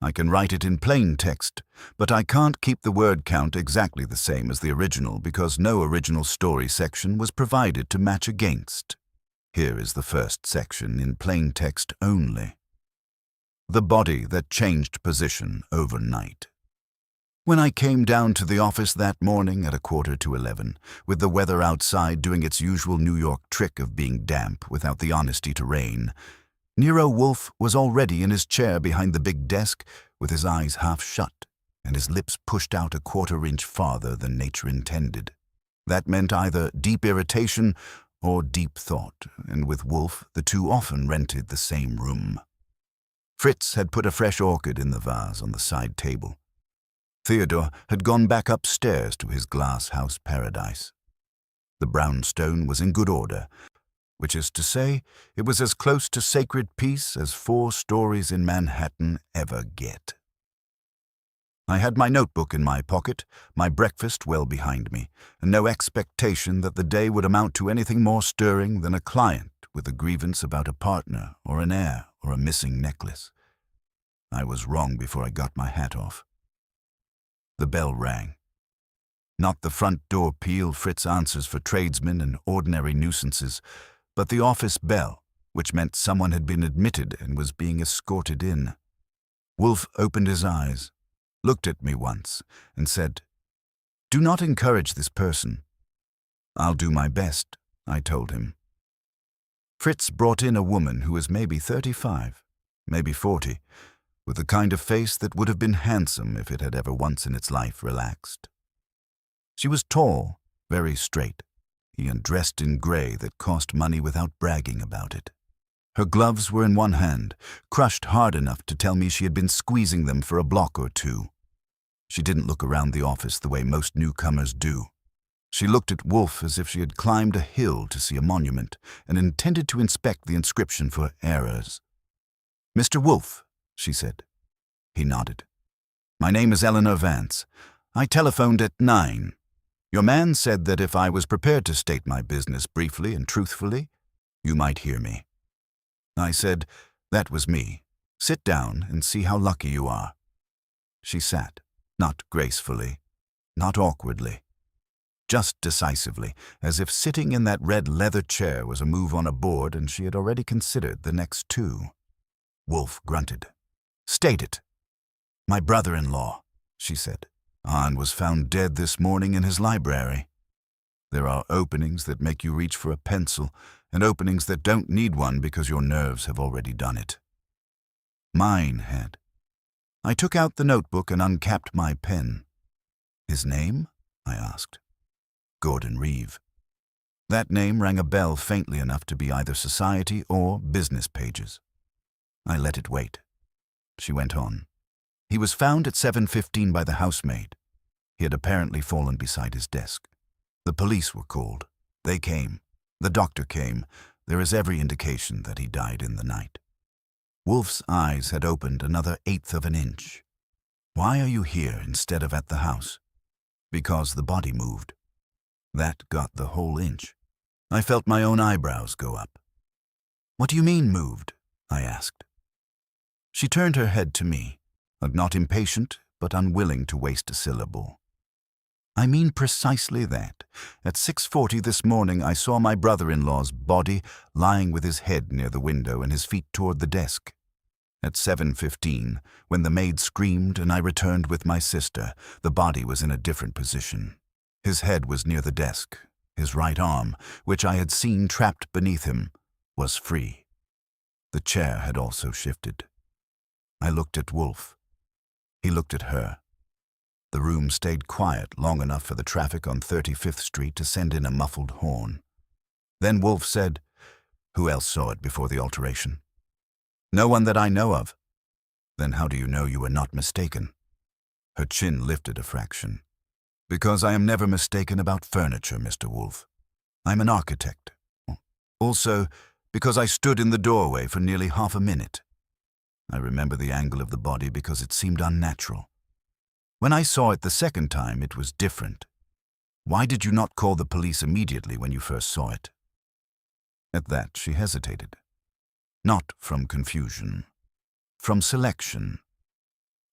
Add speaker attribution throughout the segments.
Speaker 1: I can write it in plain text, but I can't keep the word count exactly the same as the original because no original story section was provided to match against. Here is the first section in plain text only. The body that changed position overnight. When I came down to the office that morning at 11:15, with the weather outside doing its usual New York trick of being damp without the honesty to rain, Nero Wolfe was already in his chair behind the big desk with his eyes half shut and his lips pushed out 1/4 inch farther than nature intended. That meant either deep irritation or deep thought, and with Wolfe the two often rented the same room. Fritz had put a fresh orchid in the vase on the side table. Theodore had gone back upstairs to his glass house paradise. The brownstone was in good order, which is to say, it was as close to sacred peace as 4 stories in Manhattan ever get. I had my notebook in my pocket, my breakfast well behind me, and no expectation that the day would amount to anything more stirring than a client with a grievance about a partner or an heir or a missing necklace. I was wrong before I got my hat off. The bell rang. Not the front door peal Fritz answers for tradesmen and ordinary nuisances, but the office bell, which meant someone had been admitted and was being escorted in. Wolfe opened his eyes, looked at me once, and said, "Do not encourage this person." "I'll do my best," I told him. Fritz brought in a woman who was maybe 35, maybe 40, with the kind of face that would have been handsome if it had ever once in its life relaxed. She was tall, very straight, and dressed in gray that cost money without bragging about it. Her gloves were in one hand, crushed hard enough to tell me she had been squeezing them for a block or 2. She didn't look around the office the way most newcomers do. She looked at Wolfe as if she had climbed a hill to see a monument and intended to inspect the inscription for errors. "Mr. Wolfe," she said. He nodded. "My name is Eleanor Vance. I telephoned at 9. Your man said that if I was prepared to state my business briefly and truthfully, you might hear me." I said, "That was me. Sit down and see how lucky you are." She sat, not gracefully, not awkwardly, just decisively, as if sitting in that red leather chair was a move on a board and she had already considered the next 2. Wolfe grunted. "State it." "My brother-in-law," she said, was found dead this morning in his library. There are openings that make you reach for a pencil and openings that don't need one because your nerves have already done it. Mine had. I took out the notebook and uncapped my pen. "His name?" I asked. "Gordon Reeve." That name rang a bell faintly enough to be either society or business pages. I let it wait. She went on. "He was found at 7:15 by the housemaid. He had apparently fallen beside his desk. The police were called. They came. The doctor came. There is every indication that he died in the night." Wolfe's eyes had opened another 1/8 of an inch. "Why are you here instead of at the house?" "Because the body moved." That got the whole inch. I felt my own eyebrows go up. "What do you mean moved?" I asked. She turned her head to me, not impatient but unwilling to waste a syllable. "I mean precisely that. At 6:40 this morning I saw my brother-in-law's body lying with his head near the window and his feet toward the desk. At 7:15, when the maid screamed and I returned with my sister, the body was in a different position. His head was near the desk. His right arm, which I had seen trapped beneath him, was free. The chair had also shifted. I looked at Wolfe. He looked at her. The room stayed quiet long enough for the traffic on 35th Street to send in a muffled horn. Then Wolfe said, "Who else saw it before the alteration?" "No one that I know of." "Then how do you know you were not mistaken?" Her chin lifted a fraction. "Because I am never mistaken about furniture, Mr. Wolfe. I'm an architect. Also, because I stood in the doorway for nearly half a minute. I remember the angle of the body because it seemed unnatural. When I saw it the second time, it was different. Why did you not call the police immediately when you first saw it?" At that, she hesitated. Not from confusion. From selection.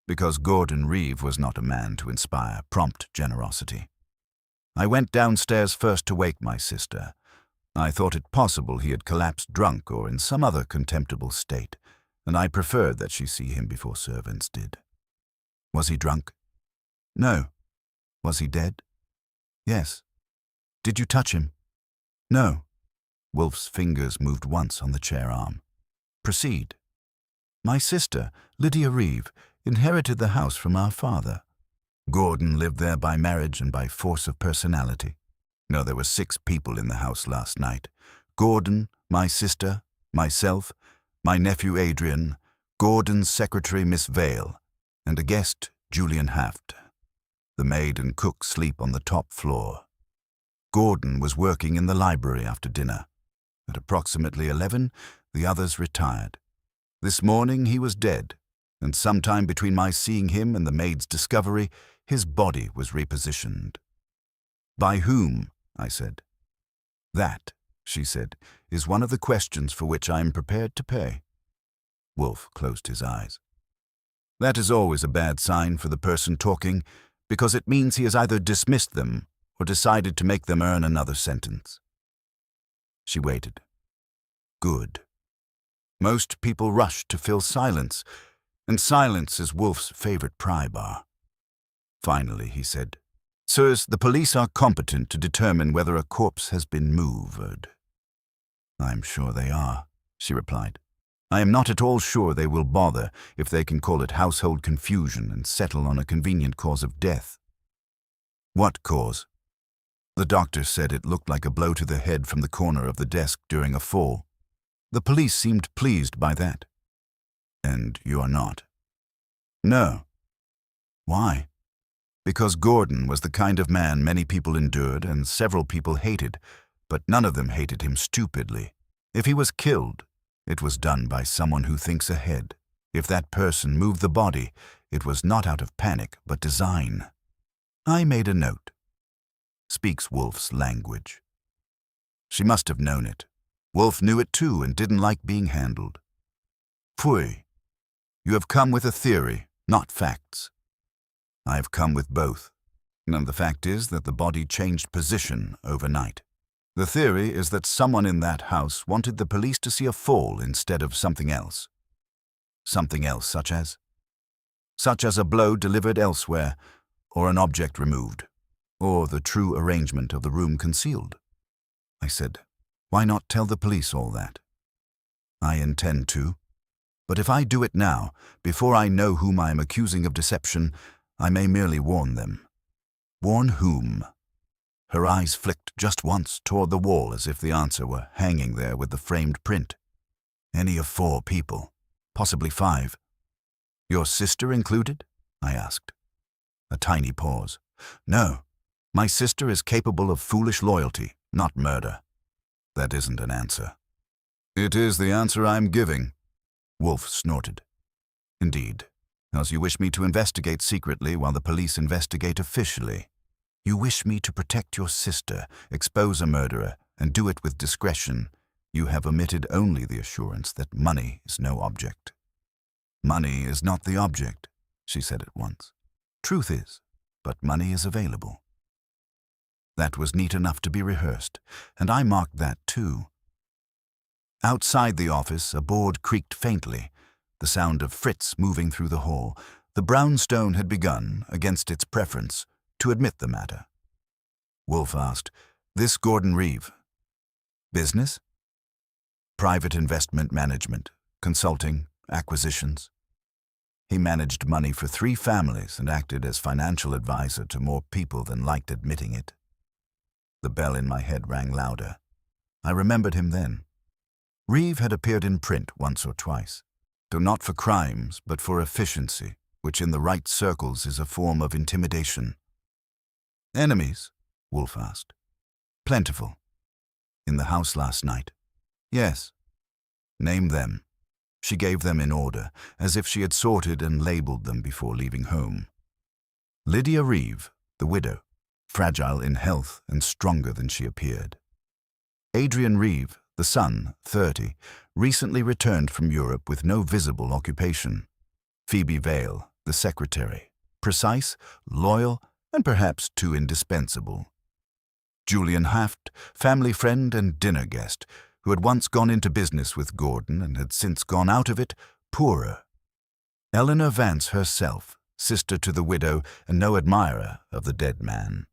Speaker 1: because Gordon Reeve was not a man to inspire prompt generosity. I went downstairs first to wake my sister. I thought it possible he had collapsed drunk or in some other contemptible state, and I preferred that she see him before servants did. Was he drunk? No. Was he dead? Yes. Did you touch him? No. Wolfe's fingers moved once on the chair arm. Proceed. My sister, Lydia Reeve, inherited the house from our father. Gordon lived there by marriage and by force of personality. No, there were 6 people in the house last night. Gordon, my sister, myself, my nephew Adrian, Gordon's secretary Miss Vale, and a guest, Julian Haft. The maid and cook sleep on the top floor. Gordon was working in the library after dinner. At approximately 11, the others retired. This morning he was dead, and sometime between my seeing him and the maid's discovery, his body was repositioned. By whom? I said. That, she said, is one of the questions for which I am prepared to pay. Wolfe closed his eyes. That is always a bad sign for the person talking, because it means he has either dismissed them or decided to make them earn another sentence. She waited. Good. Most people rush to fill silence, and silence is Wolfe's favorite pry bar. Finally, he said, Sirs, the police are competent to determine whether a corpse has been moved. I am sure they are, she replied. I am not at all sure they will bother if they can call it household confusion and settle on a convenient cause of death. What cause? The doctor said it looked like a blow to the head from the corner of the desk during a fall. The police seemed pleased by that. And you are not? No. Why? Because Gordon was the kind of man many people endured and several people hated, but none of them hated him stupidly. If he was killed, it was done by someone who thinks ahead. If that person moved the body, it was not out of panic, but design. I made a note. Speaks Wolfe's language. She must have known it. Wolfe knew it too and didn't like being handled. Pfui. You have come with a theory, not facts. I have come with both. And the fact is that the body changed position overnight. The theory is that someone in that house wanted the police to see a fall instead of something else. Something else such as? Such as a blow delivered elsewhere, or an object removed, or the true arrangement of the room concealed. I said, why not tell the police all that? I intend to. But if I do it now, before I know whom I am accusing of deception, I may merely warn them. Warn whom? Her eyes flicked just once toward the wall as if the answer were hanging there with the framed print. Any of 4 people, possibly 5. Your sister included? I asked. A tiny pause. No, my sister is capable of foolish loyalty, not murder. That isn't an answer. It is the answer I'm giving. Wolfe snorted. Indeed. As you wish me to investigate secretly while the police investigate officially. You wish me to protect your sister, expose a murderer, and do it with discretion. You have omitted only the assurance that money is no object. Money is not the object, she said at once. Truth is, but money is available. That was neat enough to be rehearsed, and I marked that too. Outside the office, a board creaked faintly, the sound of Fritz moving through the hall. The brownstone had begun, against its preference, to admit the matter. Wolfe asked, This Gordon Reeve. Business? Private investment management, consulting, acquisitions. He managed money for 3 families and acted as financial advisor to more people than liked admitting it. The bell in my head rang louder. I remembered him then. Reeve had appeared in print once or twice, though not for crimes, but for efficiency, which in the right circles is a form of intimidation. Enemies? Wolfe asked. Plentiful. In the house last night? Yes. Name them. She gave them in order, as if she had sorted and labeled them before leaving home. Lydia Reeve, the widow, fragile in health and stronger than she appeared. Adrian Reeve, the son, 30, recently returned from Europe with no visible occupation. Phoebe Vale, the secretary, precise, loyal, and perhaps too indispensable. Julian Haft, family friend and dinner guest, who had once gone into business with Gordon and had since gone out of it poorer. Eleanor Vance herself, sister to the widow and no admirer of the dead man.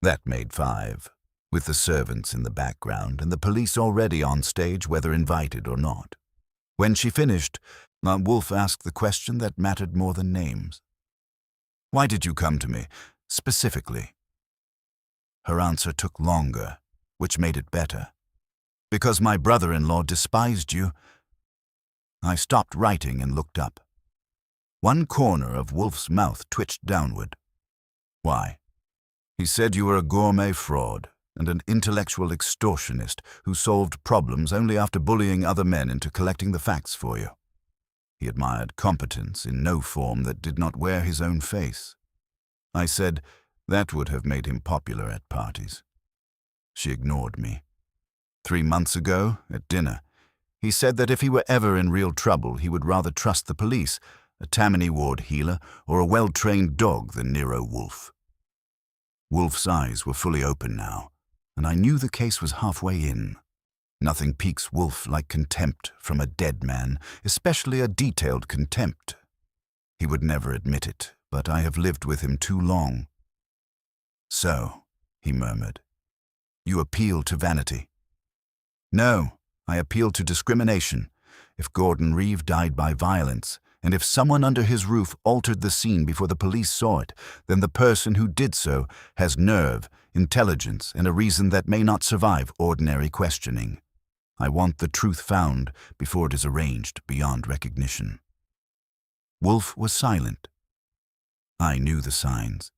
Speaker 1: That made 5, with the servants in the background and the police already on stage whether invited or not. When she finished, Wolfe asked the question that mattered more than names. "Why did you come to me, specifically?" Her answer took longer, which made it better. "Because my brother-in-law despised you." I stopped writing and looked up. One corner of Wolfe's mouth twitched downward. "Why?" "He said you were a gourmet fraud and an intellectual extortionist who solved problems only after bullying other men into collecting the facts for you. He admired competence in no form that did not wear his own face." I said that would have made him popular at parties. She ignored me. 3 months ago, at dinner, he said that if he were ever in real trouble, he would rather trust the police, a Tammany Ward healer, or a well-trained dog than Nero Wolfe. Wolfe's eyes were fully open now, and I knew the case was halfway in. Nothing piques Wolfe like contempt from a dead man, especially a detailed contempt. He would never admit it, but I have lived with him too long. "So," he murmured, "you appeal to vanity." "No, I appeal to discrimination. If Gordon Reeve died by violence, and if someone under his roof altered the scene before the police saw it, then the person who did so has nerve, intelligence, and a reason that may not survive ordinary questioning. I want the truth found before it is arranged beyond recognition." Wolfe was silent. I knew the signs.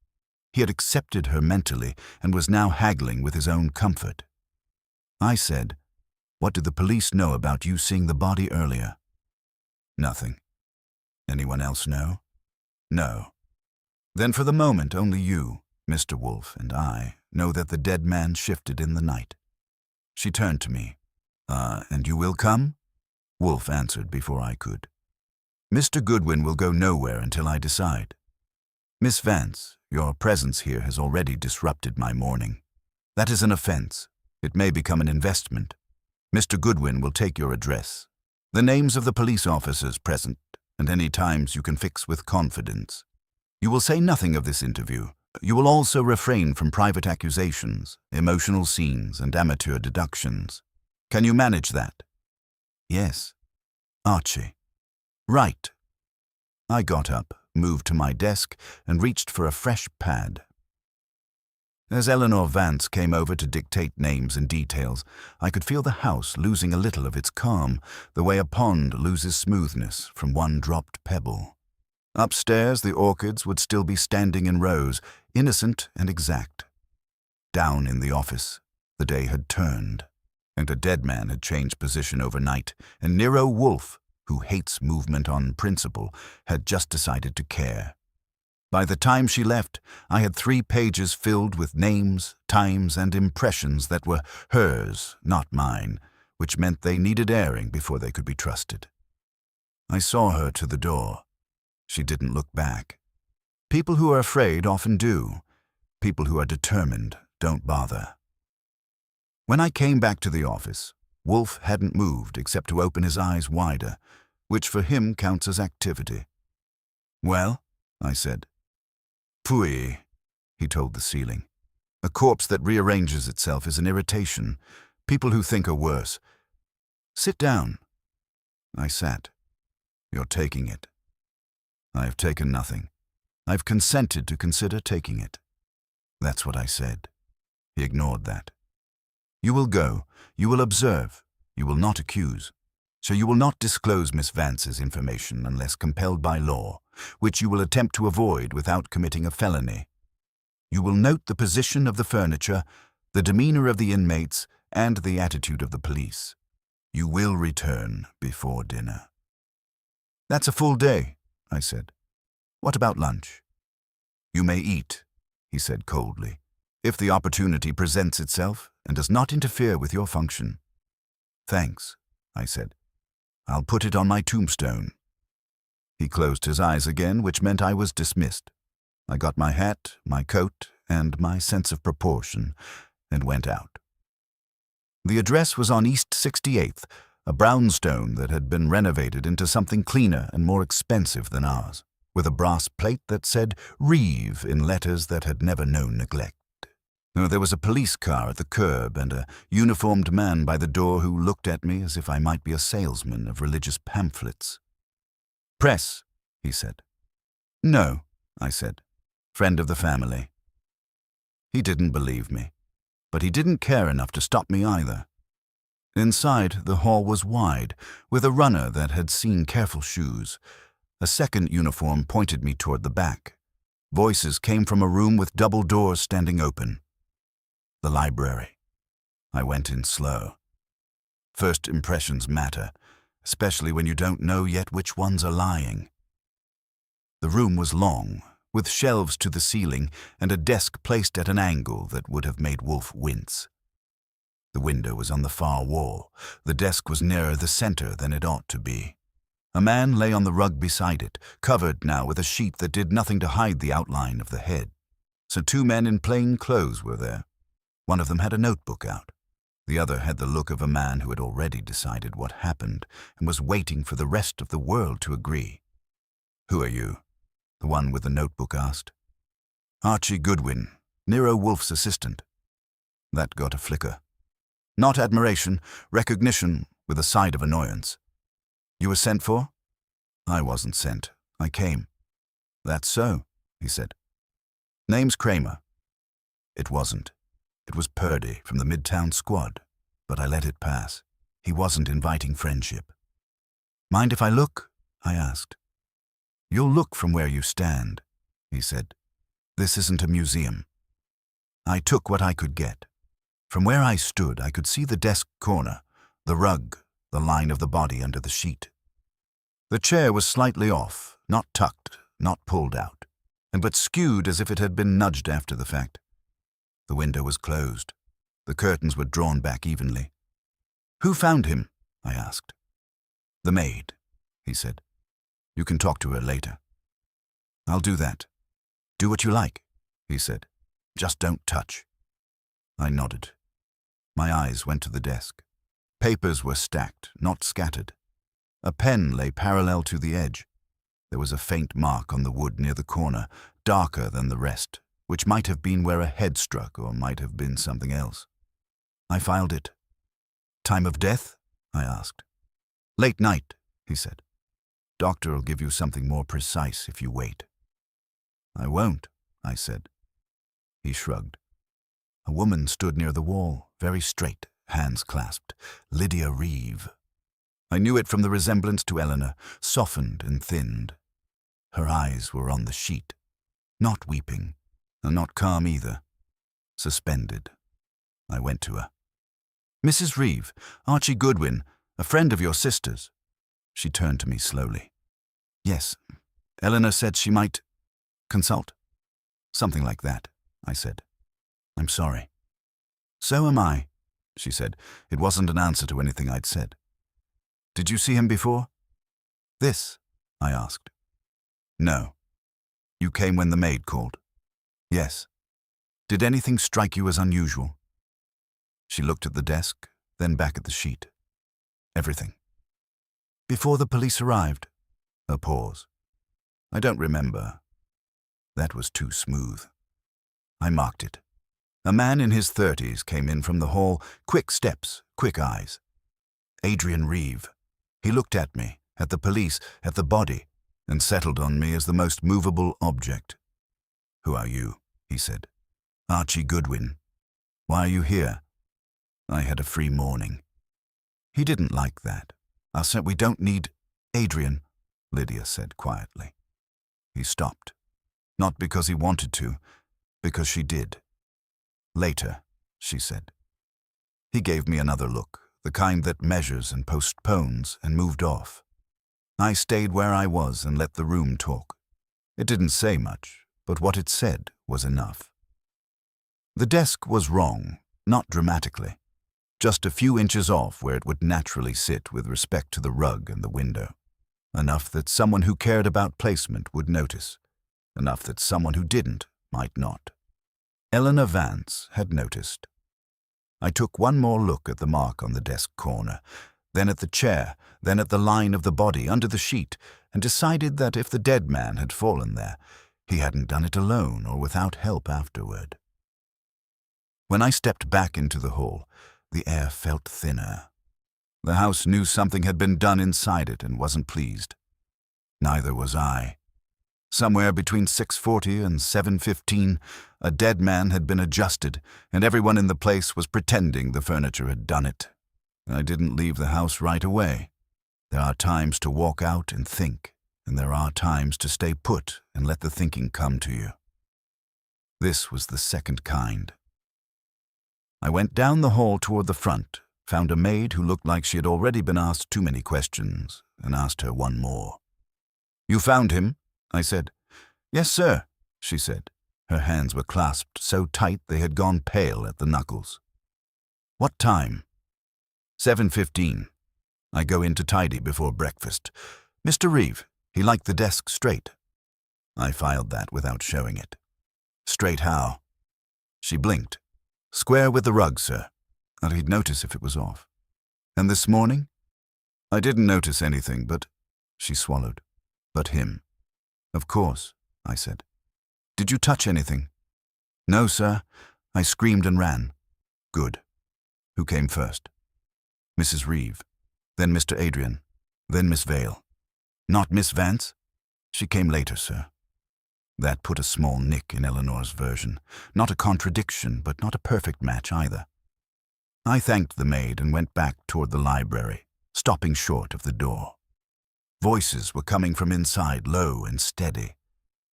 Speaker 1: He had accepted her mentally and was now haggling with his own comfort. I said, "What did the police know about you seeing the body earlier?" "Nothing." "Anyone else know?" "No." "Then for the moment only you, Mr. Wolfe, and I know that the dead man shifted in the night." She turned to me. And you will come?" Wolfe answered before I could. "Mr. Goodwin will go nowhere until I decide. Miss Vance, your presence here has already disrupted my morning. That is an offense. It may become an investment. Mr. Goodwin will take your address, the names of the police officers present, and any times you can fix with confidence. You will say nothing of this interview. You will also refrain from private accusations, emotional scenes, and amateur deductions. Can you manage that?" "Yes." "Archie." "Right." I got up, moved to my desk, and reached for a fresh pad. As Eleanor Vance came over to dictate names and details, I could feel the house losing a little of its calm, the way a pond loses smoothness from one dropped pebble. Upstairs, the orchids would still be standing in rows, innocent and exact. Down in the office, the day had turned, and a dead man had changed position overnight, and Nero Wolfe, who hates movement on principle, had just decided to care. By the time she left, I had 3 pages filled with names, times, and impressions that were hers, not mine, which meant they needed airing before they could be trusted. I saw her to the door. She didn't look back. People who are afraid often do. People who are determined don't bother. When I came back to the office, Wolfe hadn't moved except to open his eyes wider, which for him counts as activity. "Well?" I said. "Pooey," he told the ceiling. "A corpse that rearranges itself is an irritation. People who think are worse. Sit down." I sat. "You're taking it." "I have taken nothing. I've consented to consider taking it." That's what I said. He ignored that. "You will go. You will observe. You will not accuse. So you will not disclose Miss Vance's information unless compelled by law, which you will attempt to avoid without committing a felony. You will note the position of the furniture, the demeanor of the inmates, and the attitude of the police. You will return before dinner." "That's a full day," I said. "What about lunch?" "You may eat," he said coldly, "if the opportunity presents itself and does not interfere with your function." "Thanks," I said. "I'll put it on my tombstone." He closed his eyes again, which meant I was dismissed. I got my hat, my coat, and my sense of proportion, and went out. The address was on East 68th, a brownstone that had been renovated into something cleaner and more expensive than ours, with a brass plate that said Reeve in letters that had never known neglect. There was a police car at the curb and a uniformed man by the door who looked at me as if I might be a salesman of religious pamphlets. "Press," he said. "No," I said. "Friend of the family." He didn't believe me, but he didn't care enough to stop me either. Inside, the hall was wide, with a runner that had seen careful shoes. A second uniform pointed me toward the back. Voices came from a room with double doors standing open. The library. I went in slow. First impressions matter, especially when you don't know yet which ones are lying. The room was long, with shelves to the ceiling and a desk placed at an angle that would have made Wolfe wince. The window was on the far wall. The desk was nearer the center than it ought to be. A man lay on the rug beside it, covered now with a sheet that did nothing to hide the outline of the head. So two men in plain clothes were there. One of them had a notebook out. The other had the look of a man who had already decided what happened and was waiting for the rest of the world to agree. "Who are you?" the one with the notebook asked. "Archie Goodwin, Nero Wolfe's assistant." That got a flicker. Not admiration, recognition with a side of annoyance. "You were sent for?" "I wasn't sent. I came." "That's so," he said. "Name's Kramer." It wasn't. It was Purdy from the Midtown squad, but I let it pass. He wasn't inviting friendship. "Mind if I look?" I asked. "You'll look from where you stand," he said. "This isn't a museum." I took what I could get. From where I stood, I could see the desk corner, the rug, the line of the body under the sheet. The chair was slightly off, not tucked, not pulled out, but skewed as if it had been nudged after the fact. The window was closed. The curtains were drawn back evenly. "Who found him?" I asked. "The maid," he said. "You can talk to her later." "I'll do that." "Do what you like," he said. "Just don't touch." I nodded. My eyes went to the desk. Papers were stacked, not scattered. A pen lay parallel to the edge. There was a faint mark on the wood near the corner, darker than the rest, which might have been where a head struck or might have been something else. I filed it. "Time of death?" I asked. "Late night," he said. "Doctor'll give you something more precise if you wait." "I won't," I said. He shrugged. A woman stood near the wall, very straight, hands clasped. Lydia Reeve. I knew it from the resemblance to Eleanor, softened and thinned. Her eyes were on the sheet, not weeping, and not calm either. Suspended. I went to her. "Mrs. Reeve, Archie Goodwin, a friend of your sister's." She turned to me slowly. "Yes, Eleanor said she might consult." "Something like that," I said. "I'm sorry." "So am I," she said. It wasn't an answer to anything I'd said. "Did you see him before?" "This?" I asked. "No." "You came when the maid called?" "Yes." "Did anything strike you as unusual?" She looked at the desk, then back at the sheet. "Everything." "Before the police arrived?" A pause. "I don't remember." That was too smooth. I marked it. A man in his 30s came in from the hall, quick steps, quick eyes. Adrian Reeve. He looked at me, at the police, at the body, and settled on me as the most movable object. "Who are you?" he said. "Archie Goodwin." "Why are you here?" I had a free morning. He didn't like that. I said, "We don't need Adrian," Lydia said quietly. He stopped. Not because he wanted to, because she did. "Later," she said. He gave me another look, the kind that measures and postpones, and moved off. I stayed where I was and let the room talk. It didn't say much, but what it said was enough. The desk was wrong, not dramatically, just a few inches off where it would naturally sit with respect to the rug and the window. Enough that someone who cared about placement would notice. Enough that someone who didn't might not. Eleanor Vance had noticed. I took one more look at the mark on the desk corner, then at the chair, then at the line of the body under the sheet, and decided that if the dead man had fallen there, he hadn't done it alone or without help afterward. When I stepped back into the hall, the air felt thinner. The house knew something had been done inside it and wasn't pleased. Neither was I. Somewhere between 6:40 and 7:15, a dead man had been adjusted, and everyone in the place was pretending the furniture had done it. I didn't leave the house right away. There are times to walk out and think, and there are times to stay put and let the thinking come to you. This was the second kind. I went down the hall toward the front, found a maid who looked like she had already been asked too many questions, and asked her one more. "You found him?" I said. "Yes, sir," she said. Her hands were clasped so tight they had gone pale at the knuckles. "What time?" 7:15. I go in to tidy before breakfast. "Mr. Reeve, he liked the desk straight." I filed that without showing it. "Straight how?" She blinked. "Square with the rug, sir. Thought he'd notice if it was off." "And this morning?" "I didn't notice anything, but—" She swallowed. "But him." "Of course," I said. "Did you touch anything?" "No, sir. I screamed and ran." "Good. Who came first?" "Mrs. Reeve. Then Mr. Adrian. Then Miss Vale." "Not Miss Vance?" "She came later, sir." That put a small nick in Eleanor's version. Not a contradiction, but not a perfect match either. I thanked the maid and went back toward the library, stopping short of the door. Voices were coming from inside, low and steady.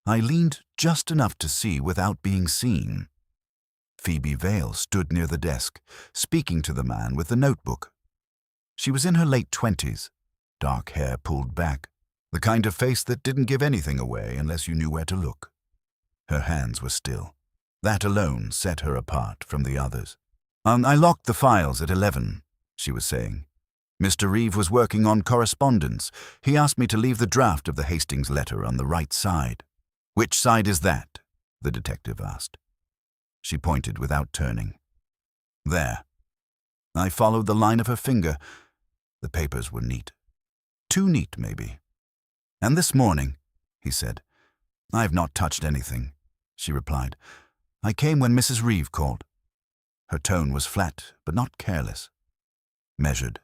Speaker 1: I leaned just enough to see without being seen. Phoebe Vale stood near the desk, speaking to the man with the notebook. She was in her late 20s, dark hair pulled back, the kind of face that didn't give anything away unless you knew where to look. Her hands were still. That alone set her apart from the others. "I locked the files at 11, she was saying. "Mr. Reeve was working on correspondence. He asked me to leave the draft of the Hastings letter on the right side." "Which side is that?" the detective asked. She pointed without turning. "There." I followed the line of her finger. The papers were neat. Too neat, maybe. "And this morning," he said. "I've not touched anything," she replied. "I came when Mrs. Reeve called." Her tone was flat, but not careless. Measured.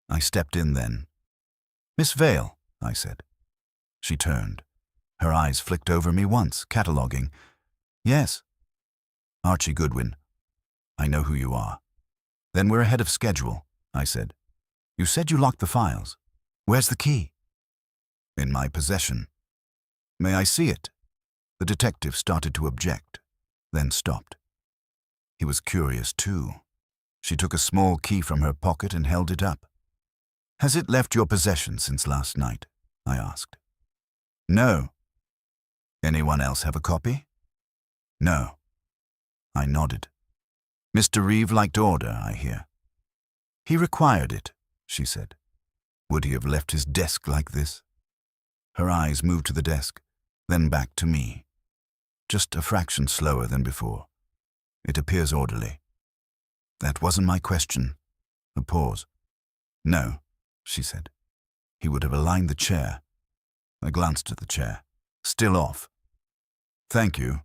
Speaker 1: I stepped in then. "Miss Vale," I said. She turned. Her eyes flicked over me once, cataloguing. "Yes." "Archie Goodwin. I know who you are." "Then we're ahead of schedule," I said. "You said you locked the files. Where's the key?" "In my possession." "May I see it?" The detective started to object, then stopped. He was curious, too. She took a small key from her pocket and held it up. "Has it left your possession since last night?" I asked. "No." "Anyone else have a copy?" "No." I nodded. "Mr. Reeve liked order, I hear." "He required it," she said. "Would he have left his desk like this?" Her eyes moved to the desk, then back to me. Just a fraction slower than before. "It appears orderly." "That wasn't my question." A pause. "No," she said. "He would have aligned the chair." I glanced at the chair. "Still off." "Thank you."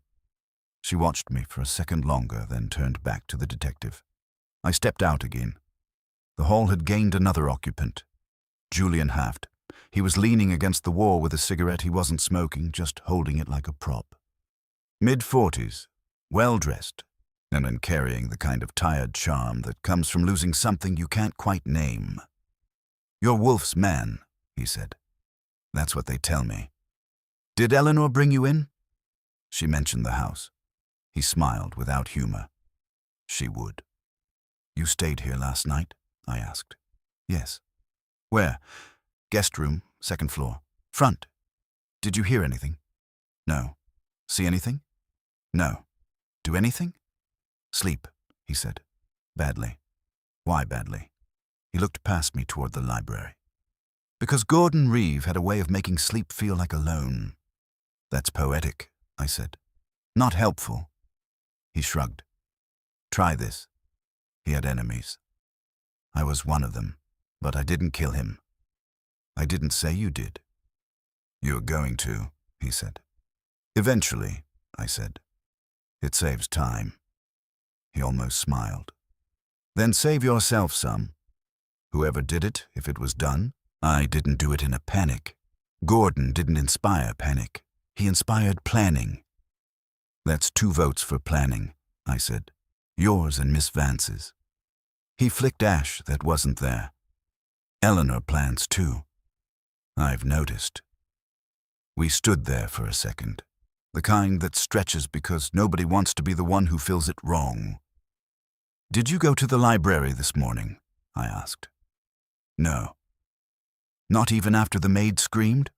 Speaker 1: She watched me for a second longer, then turned back to the detective. I stepped out again. The hall had gained another occupant. Julian Haft. He was leaning against the wall with a cigarette he wasn't smoking, just holding it like a prop. Mid-40s, well-dressed, and then carrying the kind of tired charm that comes from losing something you can't quite name. "You're Wolfe's man," he said. "That's what they tell me. Did Eleanor bring you in?" She mentioned the house. He smiled without humor. She would. "You stayed here last night?" I asked. "Yes." "Where?" "Guest room, second floor. Front." "Did you hear anything?" "No." "See anything?" "No." "Do anything?" "Sleep," he said. "Badly." "Why badly?" He looked past me toward the library. Because Gordon Reeve had a way of making sleep feel like a loan. That's poetic, I said. Not helpful. He shrugged. Try this. He had enemies. I was one of them, but I didn't kill him. I didn't say you did. You're going to, he said. Eventually, I said. It saves time. He almost smiled. Then save yourself some. Whoever did it, if it was done, I didn't do it in a panic. Gordon didn't inspire panic. He inspired planning. That's 2 votes for planning, I said. Yours and Miss Vance's. He flicked ash that wasn't there. Eleanor plans too. I've noticed. We stood there for a second. The kind that stretches because nobody wants to be the one who feels it wrong. Did you go to the library this morning? I asked. No. Not even after the maid screamed?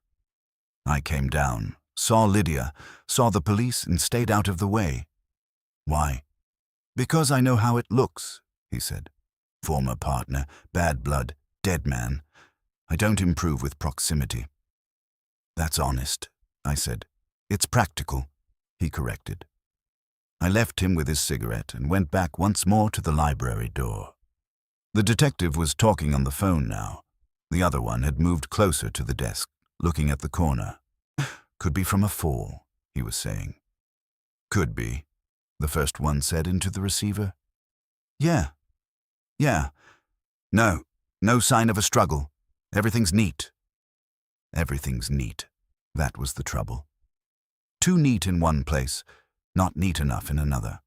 Speaker 1: I came down, saw Lydia, saw the police, and stayed out of the way. Why? Because I know how it looks, he said. Former partner, bad blood, dead man. I don't improve with proximity. That's honest, I said. It's practical, he corrected. I left him with his cigarette and went back once more to the library door. The detective was talking on the phone now. The other one had moved closer to the desk, looking at the corner. Could be from a fall, he was saying. Could be, the first one said into the receiver. Yeah. No sign of a struggle. Everything's neat. Everything's neat. That was the trouble. Too neat in one place, not neat enough in another.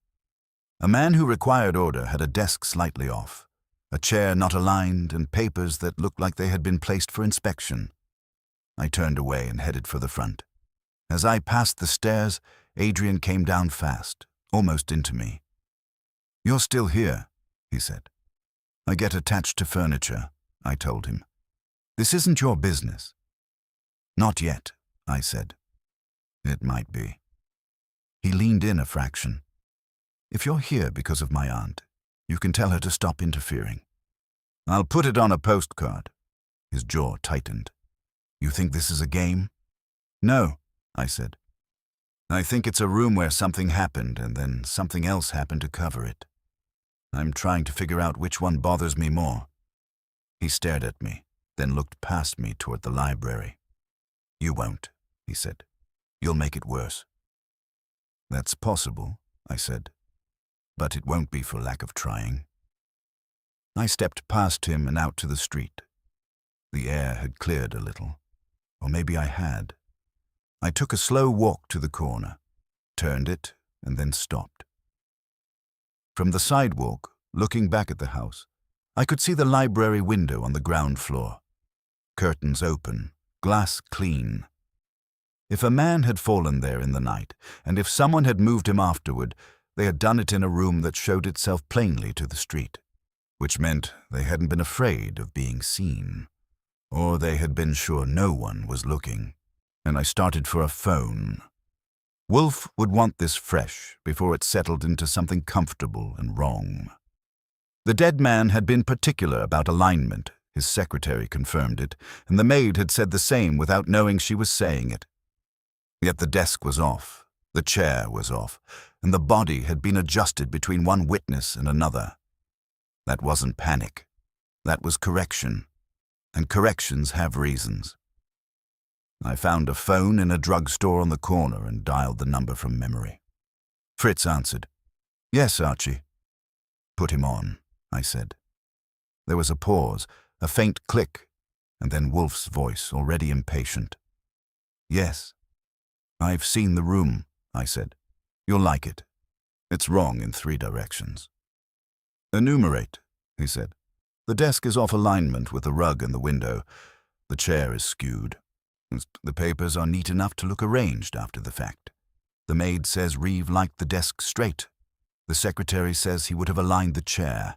Speaker 1: A man who required order had a desk slightly off, a chair not aligned, and papers that looked like they had been placed for inspection. I turned away and headed for the front. As I passed the stairs, Adrian came down fast, almost into me. You're still here, he said. I get attached to furniture, I told him. This isn't your business. Not yet, I said. It might be. He leaned in a fraction. If you're here because of my aunt, you can tell her to stop interfering. I'll put it on a postcard. His jaw tightened. You think this is a game? No, I said. I think it's a room where something happened and then something else happened to cover it. I'm trying to figure out which one bothers me more. He stared at me, then looked past me toward the library. You won't, he said. You'll make it worse. That's possible, I said, but it won't be for lack of trying. I stepped past him and out to the street. The air had cleared a little, or maybe I had. I took a slow walk to the corner, turned it, and then stopped. From the sidewalk, looking back at the house, I could see the library window on the ground floor. Curtains open, glass clean. If a man had fallen there in the night, and if someone had moved him afterward, they had done it in a room that showed itself plainly to the street, which meant they hadn't been afraid of being seen, or they had been sure no one was looking. And I started for a phone. Wolfe would want this fresh before it settled into something comfortable and wrong. The dead man had been particular about alignment. His secretary confirmed it, and the maid had said the same without knowing she was saying it. Yet the desk was off, the chair was off, and the body had been adjusted between one witness and another. That wasn't panic. That was correction, and corrections have reasons. I found a phone in a drugstore on the corner and dialed the number from memory. Fritz answered. Yes, Archie. Put him on, I said. There was a pause, a faint click, and then Wolfe's voice, already impatient. Yes. I've seen the room, I said. You'll like it. It's wrong in 3 directions. Enumerate, he said. The desk is off alignment with the rug and the window. The chair is skewed. The papers are neat enough to look arranged after the fact. The maid says Reeve liked the desk straight. The secretary says he would have aligned the chair.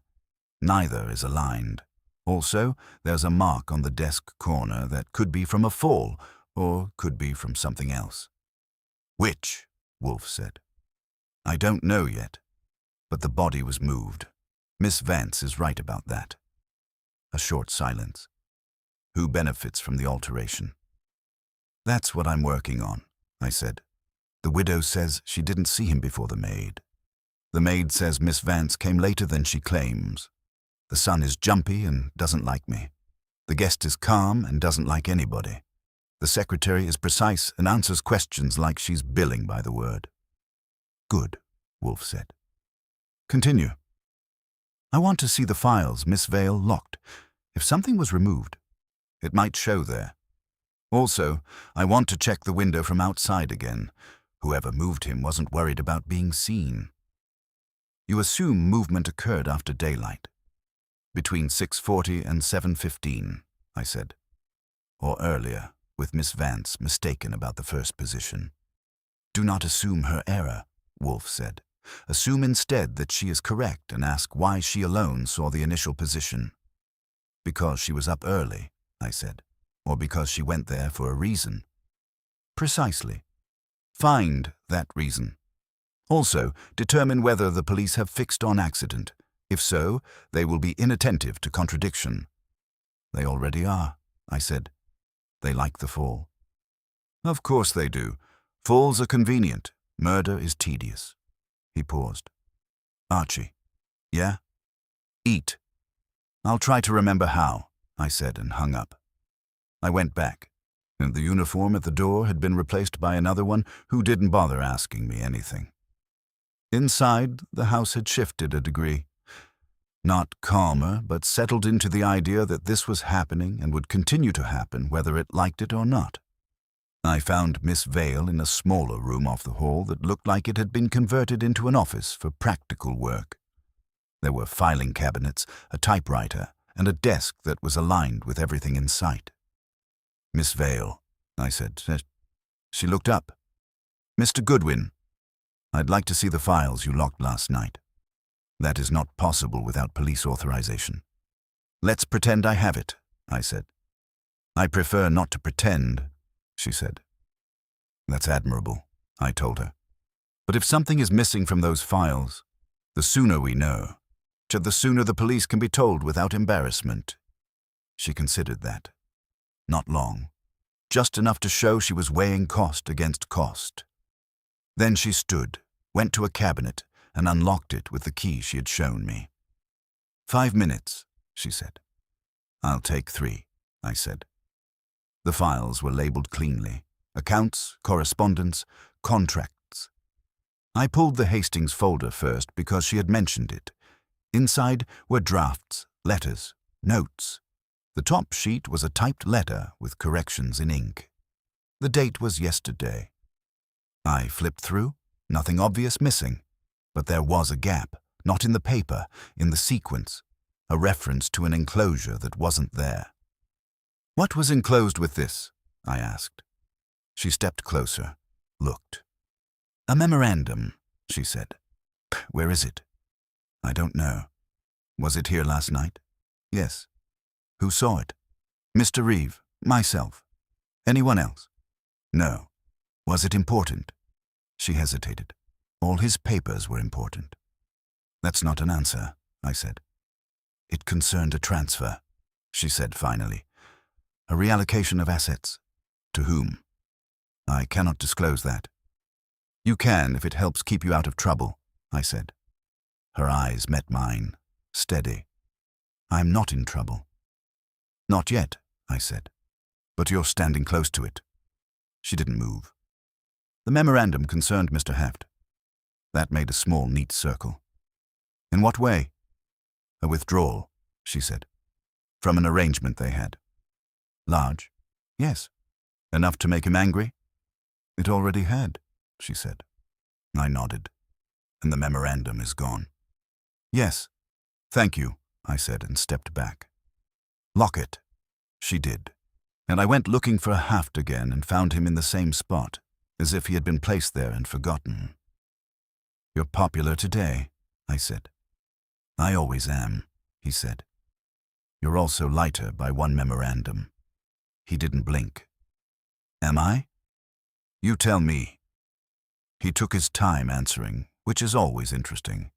Speaker 1: Neither is aligned. Also, there's a mark on the desk corner that could be from a fall, or could be from something else. Which? Wolfe said. I don't know yet, but the body was moved. Miss Vance is right about that. A short silence. Who benefits from the alteration? That's what I'm working on, I said. The widow says she didn't see him before the maid. The maid says Miss Vance came later than she claims. The son is jumpy and doesn't like me. The guest is calm and doesn't like anybody. The secretary is precise and answers questions like she's billing by the word. Good, Wolfe said. Continue. I want to see the files Miss Vale locked. If something was removed, it might show there. Also, I want to check the window from outside again. Whoever moved him wasn't worried about being seen. You assume movement occurred after daylight. Between 6:40 and 7:15, I said. Or earlier, with Miss Vance mistaken about the first position. Do not assume her error, Wolfe said. Assume instead that she is correct and ask why she alone saw the initial position. Because she was up early, I said, or because she went there for a reason. Precisely. Find that reason. Also, determine whether the police have fixed on accident. If so, they will be inattentive to contradiction. They already are, I said. They like the fall. Of course they do. Falls are convenient. Murder is tedious. He paused. Archie. Yeah? Eat. I'll try to remember how, I said and hung up. I went back, and the uniform at the door had been replaced by another one who didn't bother asking me anything. Inside, the house had shifted a degree. Not calmer, but settled into the idea that this was happening and would continue to happen whether it liked it or not. I found Miss Vale in a smaller room off the hall that looked like it had been converted into an office for practical work. There were filing cabinets, a typewriter, and a desk that was aligned with everything in sight. Miss Vale, I said. She looked up. Mr. Goodwin, I'd like to see the files you locked last night. That is not possible without police authorization. Let's pretend I have it, I said. I prefer not to pretend, she said. That's admirable, I told her. But if something is missing from those files, the sooner we know, the sooner the police can be told without embarrassment. She considered that. Not long. Just enough to show she was weighing cost against cost. Then she stood, went to a cabinet, and unlocked it with the key she had shown me. 5 minutes, she said. I'll take 3, I said. The files were labeled cleanly. Accounts, correspondence, contracts. I pulled the Hastings folder first because she had mentioned it. Inside were drafts, letters, notes. The top sheet was a typed letter with corrections in ink. The date was yesterday. I flipped through, nothing obvious missing. But there was a gap, not in the paper, in the sequence, a reference to an enclosure that wasn't there. What was enclosed with this? I asked. She stepped closer, looked. A memorandum, she said. Where is it? I don't know. Was it here last night? Yes. Who saw it? Mr. Reeve, myself. Anyone else? No. Was it important? She hesitated. All his papers were important. That's not an answer, I said. It concerned a transfer, she said finally. A reallocation of assets. To whom? I cannot disclose that. You can if it helps keep you out of trouble, I said. Her eyes met mine, steady. I'm not in trouble. Not yet, I said. But you're standing close to it. She didn't move. The memorandum concerned Mr. Heft. That made a small, neat circle. In what way? A withdrawal, she said. From an arrangement they had. Large? Yes. Enough to make him angry? It already had, she said. I nodded. And the memorandum is gone. Yes. Thank you, I said and stepped back. Lock it. She did. And I went looking for Heft again and found him in the same spot, as if he had been placed there and forgotten. You're popular today, I said. I always am, he said. You're also lighter by 1 memorandum. He didn't blink. Am I? You tell me. He took his time answering, which is always interesting.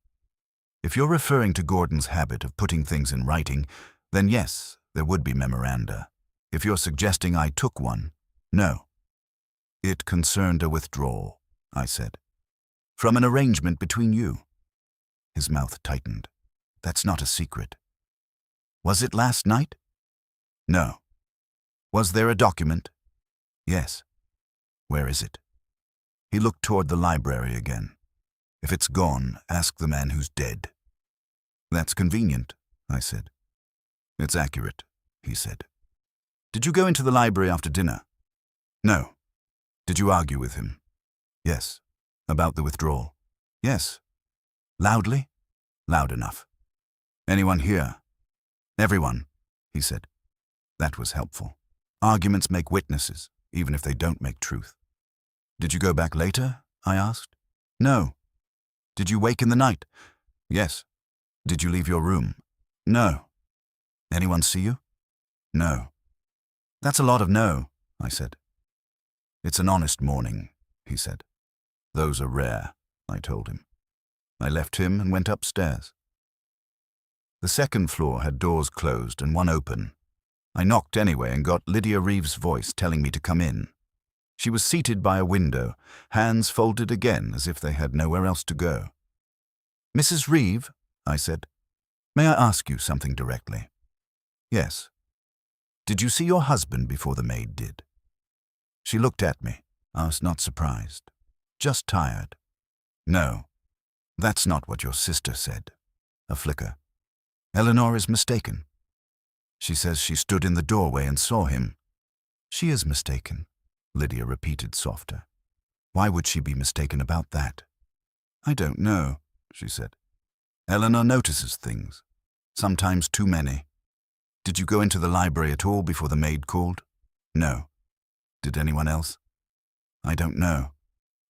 Speaker 1: If you're referring to Gordon's habit of putting things in writing, then yes, there would be memoranda. If you're suggesting I took one, no. It concerned a withdrawal, I said. From an arrangement between you. His mouth tightened. That's not a secret. Was it last night? No. Was there a document? Yes. Where is it? He looked toward the library again. If it's gone, ask the man who's dead. That's convenient, I said. It's accurate, he said. Did you go into the library after dinner? No. Did you argue with him? Yes. About the withdrawal? Yes. Loudly? Loud enough. Anyone here? Everyone, he said. That was helpful. Arguments make witnesses, even if they don't make truth. Did you go back later? I asked. No. Did you wake in the night? Yes. Did you leave your room? No. Anyone see you? No. That's a lot of no, I said. It's an honest morning, he said. Those are rare, I told him. I left him and went upstairs. The second floor had doors closed and one open. I knocked anyway and got Lydia Reeves' voice telling me to come in. She was seated by a window, hands folded again as if they had nowhere else to go. Mrs. Reeve, I said, may I ask you something directly? Yes. Did you see your husband before the maid did? She looked at me. I was not surprised. Just tired. No, that's not what your sister said. A flicker. Eleanor is mistaken. She says she stood in the doorway and saw him. She is mistaken, Lydia repeated softer. Why would she be mistaken about that? I don't know, she said. Eleanor notices things, sometimes too many. Did you go into the library at all before the maid called? No. Did anyone else? I don't know.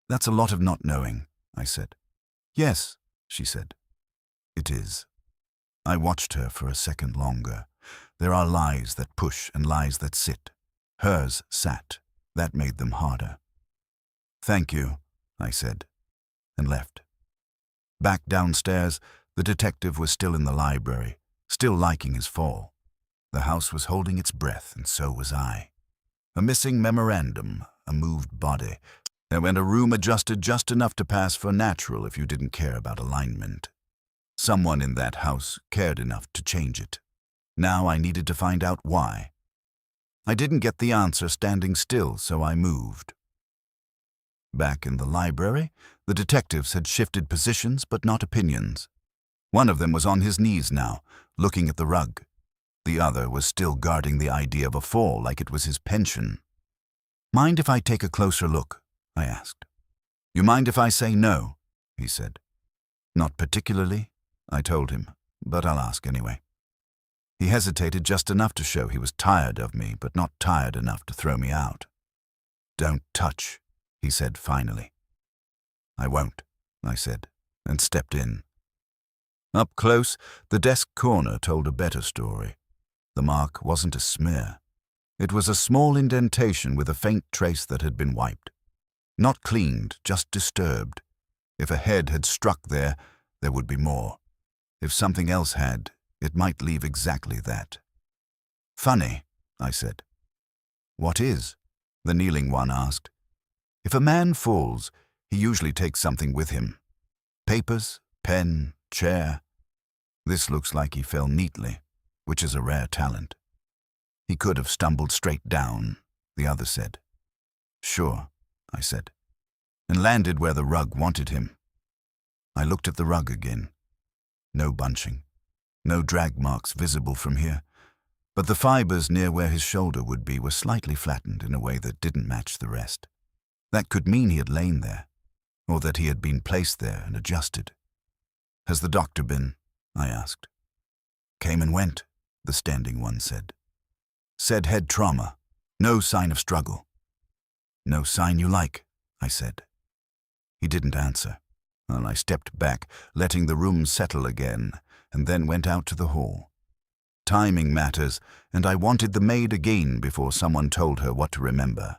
Speaker 1: That's a lot of not knowing, I said. Yes, she said. It is. I watched her for a second longer. There are lies that push and lies that sit. Hers sat. That made them harder. Thank you, I said, and left. Back downstairs, the detective was still in the library, still liking his fall. The house was holding its breath, and so was I. A missing memorandum, a moved body, and a room adjusted just enough to pass for natural if you didn't care about alignment. Someone in that house cared enough to change it. Now I needed to find out why. I didn't get the answer standing still, so I moved. Back in the library, the detectives had shifted positions but not opinions. One of them was on his knees now, looking at the rug. The other was still guarding the idea of a fall like it was his pension. Mind if I take a closer look? I asked. You mind if I say no? He said. Not particularly, I told him, but I'll ask anyway. He hesitated just enough to show he was tired of me, but not tired enough to throw me out. Don't touch, he said finally. I won't, I said, and stepped in. Up close, the desk corner told a better story. The mark wasn't a smear. It was a small indentation with a faint trace that had been wiped. Not cleaned, just disturbed. If a head had struck there, there would be more. If something else had, it might leave exactly that. Funny, I said. What is? The kneeling one asked. If a man falls, he usually takes something with him. Papers, pen, chair. This looks like he fell neatly, which is a rare talent. He could have stumbled straight down, the other said. Sure, I said, and landed where the rug wanted him. I looked at the rug again. No bunching, no drag marks visible from here, but the fibers near where his shoulder would be were slightly flattened in a way that didn't match the rest. That could mean he had lain there, or that he had been placed there and adjusted. Has the doctor been? I asked. Came and went, the standing one said. Said head trauma, no sign of struggle. No sign you like, I said. He didn't answer, and I stepped back, letting the room settle again, and then went out to the hall. Timing matters, and I wanted the maid again before someone told her what to remember.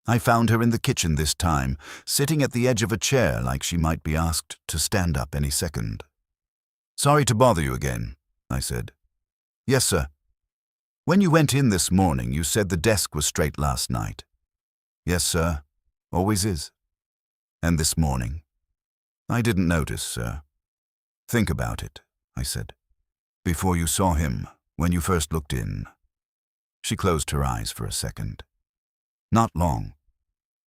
Speaker 1: I found her in the kitchen this time, sitting at the edge of a chair like she might be asked to stand up any second. Sorry to bother you again, I said. Yes, sir. When you went in this morning, you said the desk was straight last night. Yes, sir. Always is. And this morning? I didn't notice, sir. Think about it, I said. Before you saw him, when you first looked in. She closed her eyes for a second. Not long.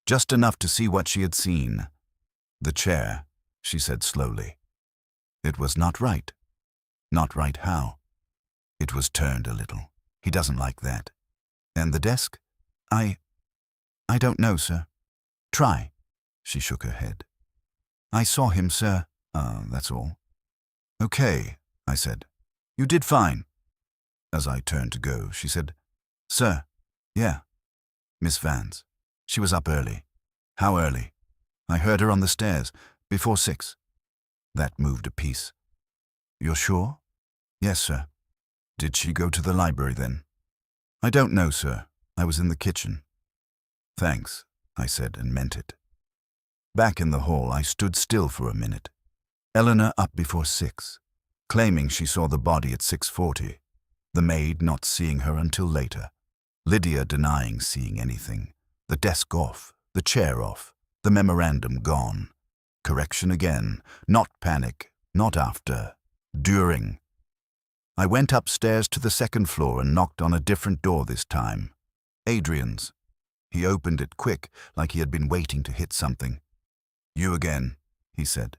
Speaker 1: Just enough to see what she had seen. The chair, she said slowly. It was not right. Not right how? It was turned a little. He doesn't like that. And the desk? I don't know, sir. Try. She shook her head. I saw him, sir. That's all. Okay, I said. You did fine. As I turned to go, she said, Sir. Yeah. Miss Vance. She was up early. How early? I heard her on the stairs, before 6. That moved a piece. You're sure? Yes, sir. Did she go to the library then? I don't know, sir. I was in the kitchen. Thanks, I said and meant it. Back in the hall, I stood still for a minute. Eleanor up before 6, claiming she saw the body at 6:40. The maid not seeing her until later. Lydia denying seeing anything. The desk off, the chair off, the memorandum gone. Correction again. Not panic, not after. During. I went upstairs to the second floor and knocked on a different door this time. Adrian's. He opened it quick, like he had been waiting to hit something. You again, he said.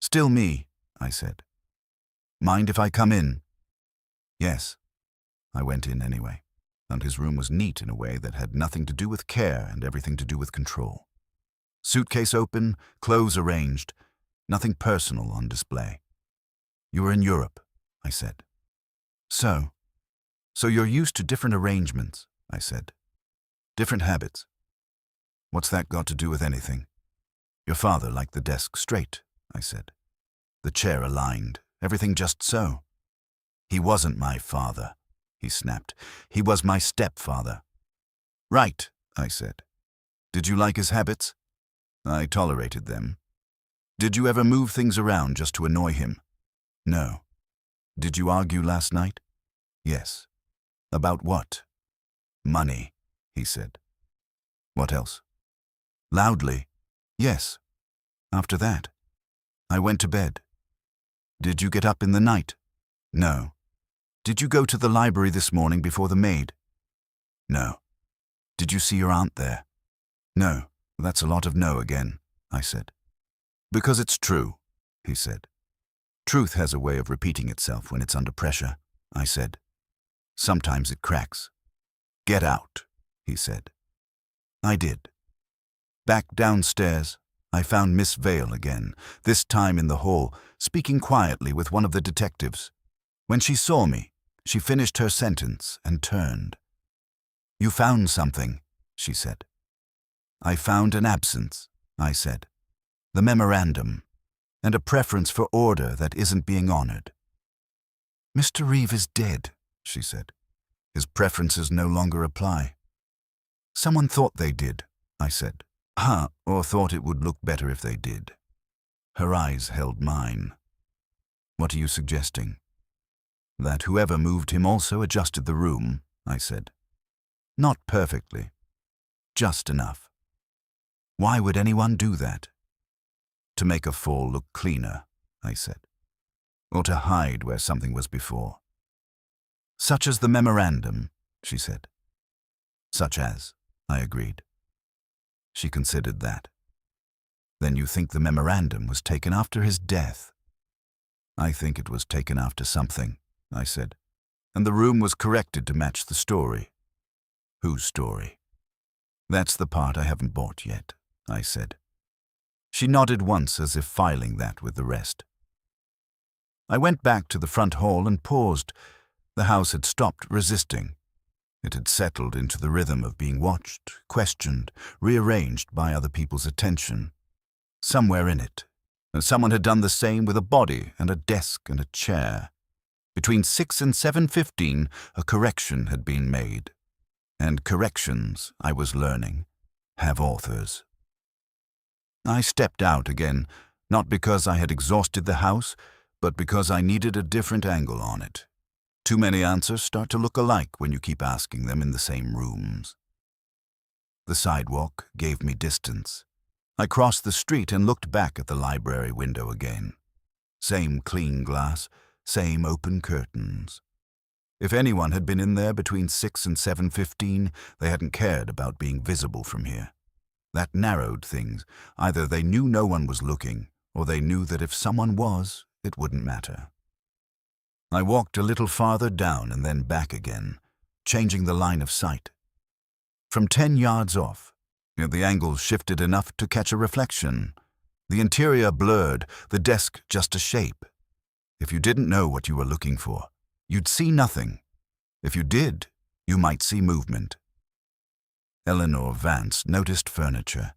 Speaker 1: Still me, I said. Mind if I come in? Yes. I went in anyway, and his room was neat in a way that had nothing to do with care and everything to do with control. Suitcase open, clothes arranged, nothing personal on display. You were in Europe, I said. So you're used to different arrangements, I said. Different habits. What's that got to do with anything? Your father liked the desk straight, I said. The chair aligned, everything just so. He wasn't my father, he snapped. He was my stepfather. Right, I said. Did you like his habits? I tolerated them. Did you ever move things around just to annoy him? No. Did you argue last night? Yes. About what? Money, he said. What else? Loudly. Yes. After that, I went to bed. Did you get up in the night? No. Did you go to the library this morning before the maid? No. Did you see your aunt there? No. That's a lot of no again, I said. Because it's true, he said. Truth has a way of repeating itself when it's under pressure, I said. Sometimes it cracks. Get out, he said. I did. Back downstairs, I found Miss Vale again, this time in the hall, speaking quietly with one of the detectives. When she saw me, she finished her sentence and turned. You found something, she said. I found an absence, I said. The memorandum, and a preference for order that isn't being honored. Mr. Reeve is dead, she said. His preferences no longer apply. Someone thought they did, I said. Or thought it would look better if they did. Her eyes held mine. What are you suggesting? That whoever moved him also adjusted the room, I said. Not perfectly. Just enough. Why would anyone do that? To make a fall look cleaner, I said. Or to hide where something was before. Such as the memorandum, she said. Such as, I agreed. She considered that. Then you think the memorandum was taken after his death? I think it was taken after something, I said, and the room was corrected to match the story. Whose story? That's the part I haven't bought yet, I said. She nodded once as if filing that with the rest. I went back to the front hall and paused. The house had stopped resisting. It had settled into the rhythm of being watched, questioned, rearranged by other people's attention. Somewhere in it, someone had done the same with a body and a desk and a chair. Between 6 and 7:15, a correction had been made. And corrections, I was learning, have authors. I stepped out again, not because I had exhausted the house, but because I needed a different angle on it. Too many answers start to look alike when you keep asking them in the same rooms. The sidewalk gave me distance. I crossed the street and looked back at the library window again. Same clean glass, same open curtains. If anyone had been in there between 6 and 7:15, they hadn't cared about being visible from here. That narrowed things. Either they knew no one was looking, or they knew that if someone was, it wouldn't matter. I walked a little farther down and then back again, changing the line of sight. From 10 yards off, the angle shifted enough to catch a reflection. The interior blurred, the desk just a shape. If you didn't know what you were looking for, you'd see nothing. If you did, you might see movement. Eleanor Vance noticed furniture.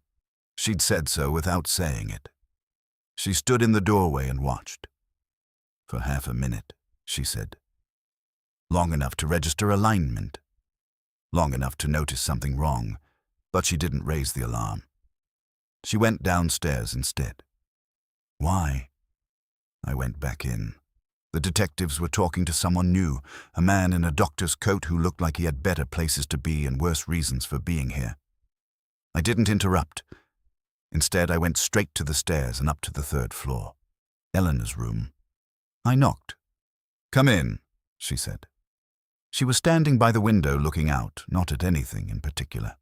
Speaker 1: She'd said so without saying it. She stood in the doorway and watched. For half a minute, she said. Long enough to register alignment. Long enough to notice something wrong, but she didn't raise the alarm. She went downstairs instead. Why? I went back in. The detectives were talking to someone new, a man in a doctor's coat who looked like he had better places to be and worse reasons for being here. I didn't interrupt. Instead, I went straight to the stairs and up to the 3rd floor, Eleanor's room. I knocked. "Come in," she said. She was standing by the window looking out, not at anything in particular.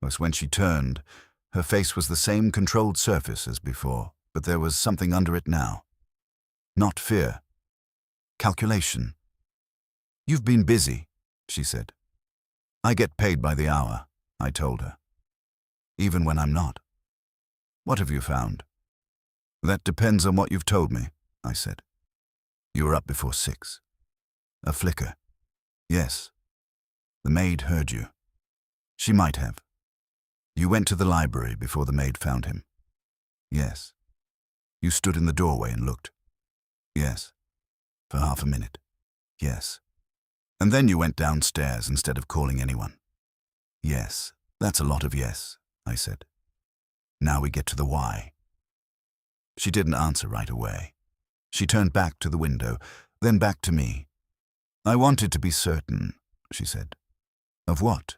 Speaker 1: As when she turned, her face was the same controlled surface as before, but there was something under it now. Not fear. Calculation. "You've been busy," she said. "I get paid by the hour," I told her. "Even when I'm not." "What have you found?" "That depends on what you've told me," I said. "You were up before 6. A flicker." "Yes." "The maid heard you." "She might have." "You went to the library before the maid found him." "Yes." "You stood in the doorway and looked." "Yes." "For half a minute." "Yes." "And then you went downstairs instead of calling anyone." "Yes. That's a lot of yes," I said. "Now we get to the why." She didn't answer right away. She turned back to the window, then back to me. "I wanted to be certain," she said. "Of what?"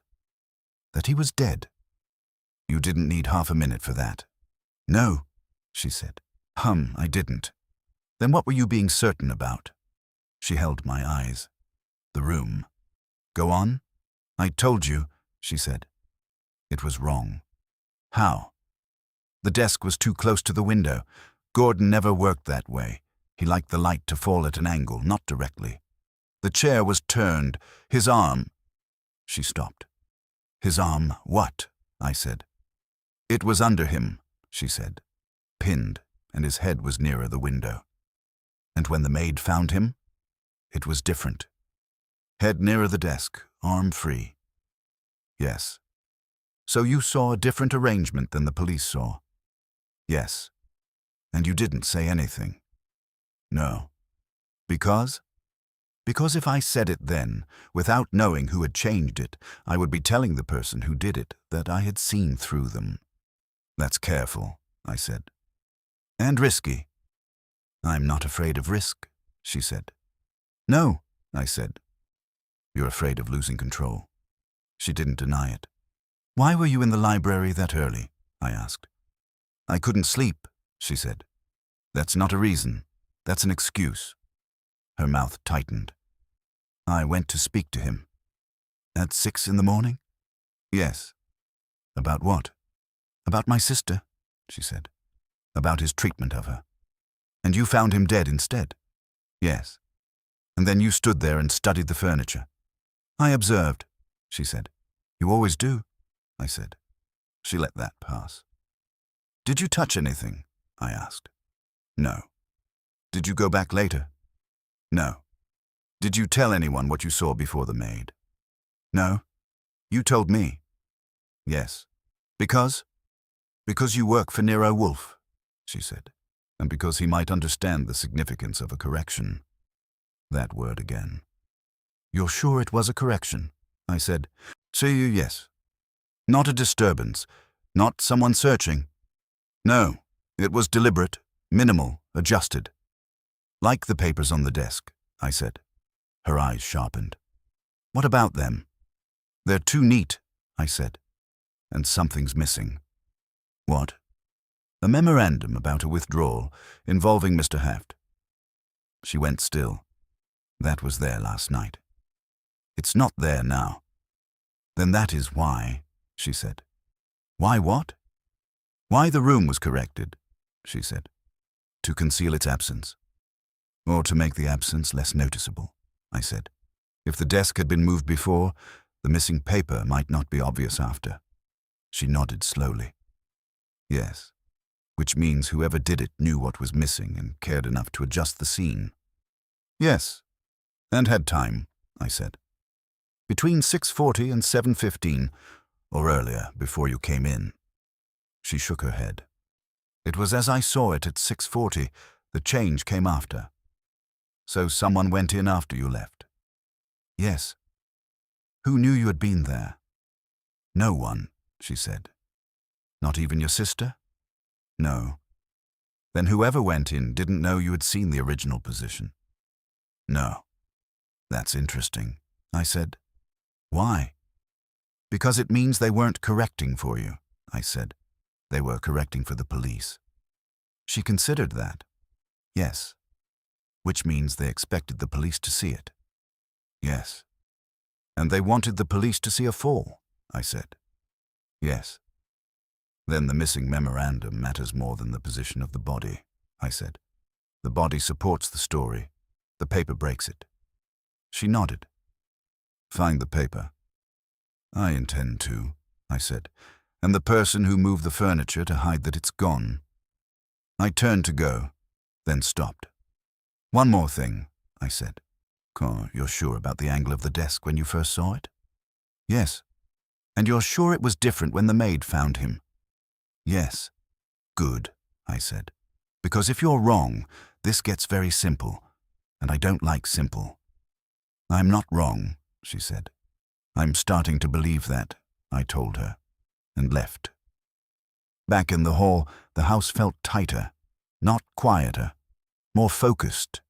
Speaker 1: "That he was dead." "You didn't need half a minute for that." "No," she said. I didn't." "Then what were you being certain about?" She held my eyes. "The room." "Go on." "I told you," she said. "It was wrong." "How?" "The desk was too close to the window. Gordon never worked that way. He liked the light to fall at an angle, not directly. The chair was turned. His arm—" She stopped. "His arm what?" I said. "It was under him," she said. "Pinned, and his head was nearer the window." "And when the maid found him?" "It was different. Head nearer the desk, arm free." "Yes." "So you saw a different arrangement than the police saw?" "Yes." "And you didn't say anything?" "No." "Because?" "Because if I said it then, without knowing who had changed it, I would be telling the person who did it that I had seen through them." "That's careful," I said. "And risky." "I'm not afraid of risk," she said. "No," I said. "You're afraid of losing control." She didn't deny it. "Why were you in the library that early?" I asked. "I couldn't sleep," she said. "That's not a reason. That's an excuse." Her mouth tightened. "I went to speak to him." "At 6 in the morning?" "Yes." "About what?" "About my sister," she said. "About his treatment of her." "And you found him dead instead?" "Yes." "And then you stood there and studied the furniture?" "I observed," she said. "You always do," I said. She let that pass. "Did you touch anything?" I asked. "No." "Did you go back later?" "No." "Did you tell anyone what you saw before the maid?" "No." "You told me?" "Yes." "Because?" "Because you work for Nero Wolfe," she said, "and because he might understand the significance of a correction." That word again. "You're sure it was a correction?" I said. Yes. "Not a disturbance? Not someone searching?" "No. It was deliberate, minimal, adjusted." "Like the papers on the desk," I said. Her eyes sharpened. What about them? They're too neat, I said. And something's missing. What? A memorandum about a withdrawal involving Mr. Heft. She went still. That was there last night. It's not there now. Then that is why, she said. Why what? Why the room was corrected, she said. To conceal its absence. Or to make the absence less noticeable, I said. If the desk had been moved before, the missing paper might not be obvious after. She nodded slowly. Yes, which means whoever did it knew what was missing and cared enough to adjust the scene. Yes, and had time, I said. Between 6:40 and 7:15, or earlier, before you came in. She shook her head. It was as I saw it at 6:40, the change came after. So someone went in after you left? Yes. Who knew you had been there? No one, she said. Not even your sister? No. Then whoever went in didn't know you had seen the original position? No. That's interesting, I said. Why? Because it means they weren't correcting for you, I said. They were correcting for the police. She considered that. Yes. Which means they expected the police to see it. Yes. And they wanted the police to see a fall, I said. Yes. Then the missing memorandum matters more than the position of the body, I said. The body supports the story. The paper breaks it. She nodded. Find the paper. I intend to, I said, and the person who moved the furniture to hide that it's gone. I turned to go, then stopped. One more thing, I said. Oh, you're sure about the angle of the desk when you first saw it? Yes. And you're sure it was different when the maid found him? Yes. Good, I said. Because if you're wrong, this gets very simple, and I don't like simple. I'm not wrong, she said. I'm starting to believe that, I told her, and left. Back in the hall, the house felt tighter, not quieter, more focused.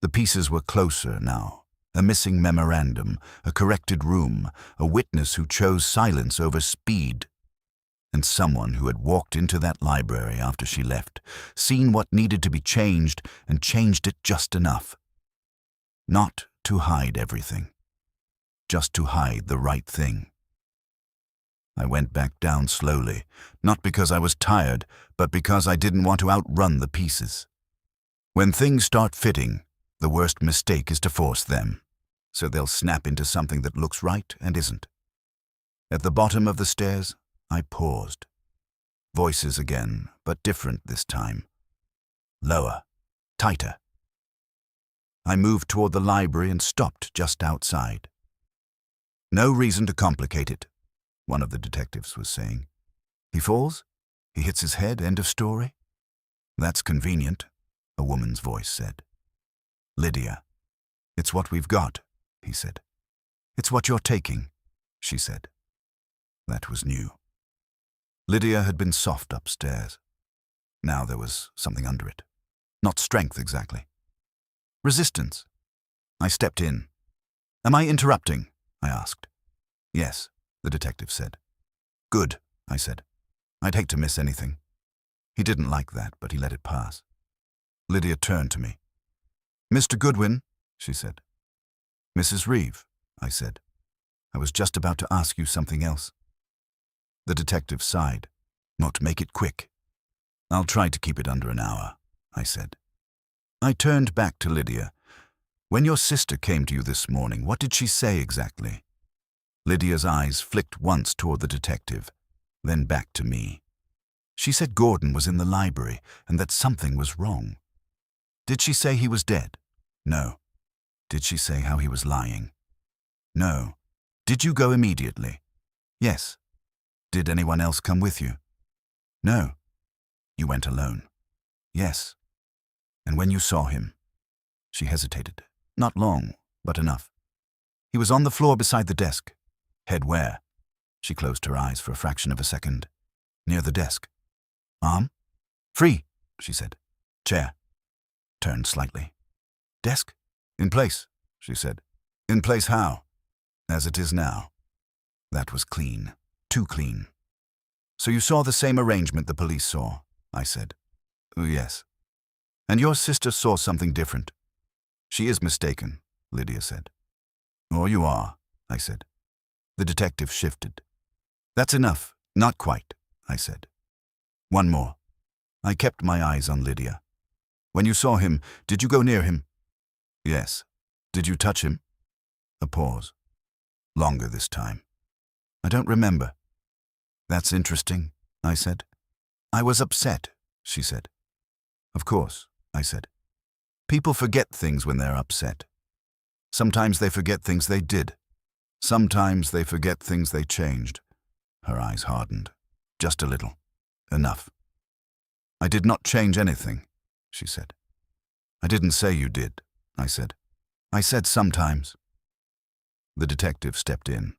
Speaker 1: The pieces were closer now. A missing memorandum, a corrected room, a witness who chose silence over speed, and someone who had walked into that library after she left, seen what needed to be changed and changed it just enough. Not to hide everything, just to hide the right thing. I went back down slowly, not because I was tired, but because I didn't want to outrun the pieces. When things start fitting, the worst mistake is to force them, so they'll snap into something that looks right and isn't. At the bottom of the stairs, I paused. Voices again, but different this time. Lower, tighter. I moved toward the library and stopped just outside. No reason to complicate it, one of the detectives was saying. He falls? He hits his head, end of story? That's convenient, a woman's voice said. Lydia. It's what we've got, he said. It's what you're taking, she said. That was new. Lydia had been soft upstairs. Now there was something under it. Not strength exactly. Resistance. I stepped in. Am I interrupting? I asked. Yes, the detective said. Good, I said. I'd hate to miss anything. He didn't like that, but he let it pass. Lydia turned to me. Mr. Goodwin, she said. Mrs. Reeve, I said. I was just about to ask you something else. The detective sighed. Not make it quick. I'll try to keep it under an hour, I said. I turned back to Lydia. When your sister came to you this morning, what did she say exactly? Lydia's eyes flicked once toward the detective, then back to me. She said Gordon was in the library and that something was wrong. Did she say he was dead? No. Did she say how he was lying? No. Did you go immediately? Yes. Did anyone else come with you? No. You went alone? Yes. And when you saw him? She hesitated. Not long, but enough. He was on the floor beside the desk. Head where? She closed her eyes for a fraction of a second. Near the desk. Arm? Free, she said. Chair. Turned slightly. Desk? In place, she said. In place how? As it is now. That was clean. Too clean. So you saw the same arrangement the police saw, I said. Oh, yes. And your sister saw something different. She is mistaken, Lydia said. Or you are, I said. The detective shifted. That's enough. Not quite, I said. One more. I kept my eyes on Lydia. When you saw him, did you go near him? Yes. Did you touch him? A pause. Longer this time. I don't remember. That's interesting, I said. I was upset, she said. Of course, I said. People forget things when they're upset. Sometimes they forget things they did. Sometimes they forget things they changed. Her eyes hardened. Just a little. Enough. I did not change anything, she said. I didn't say you did, I said. I said sometimes. The detective stepped in.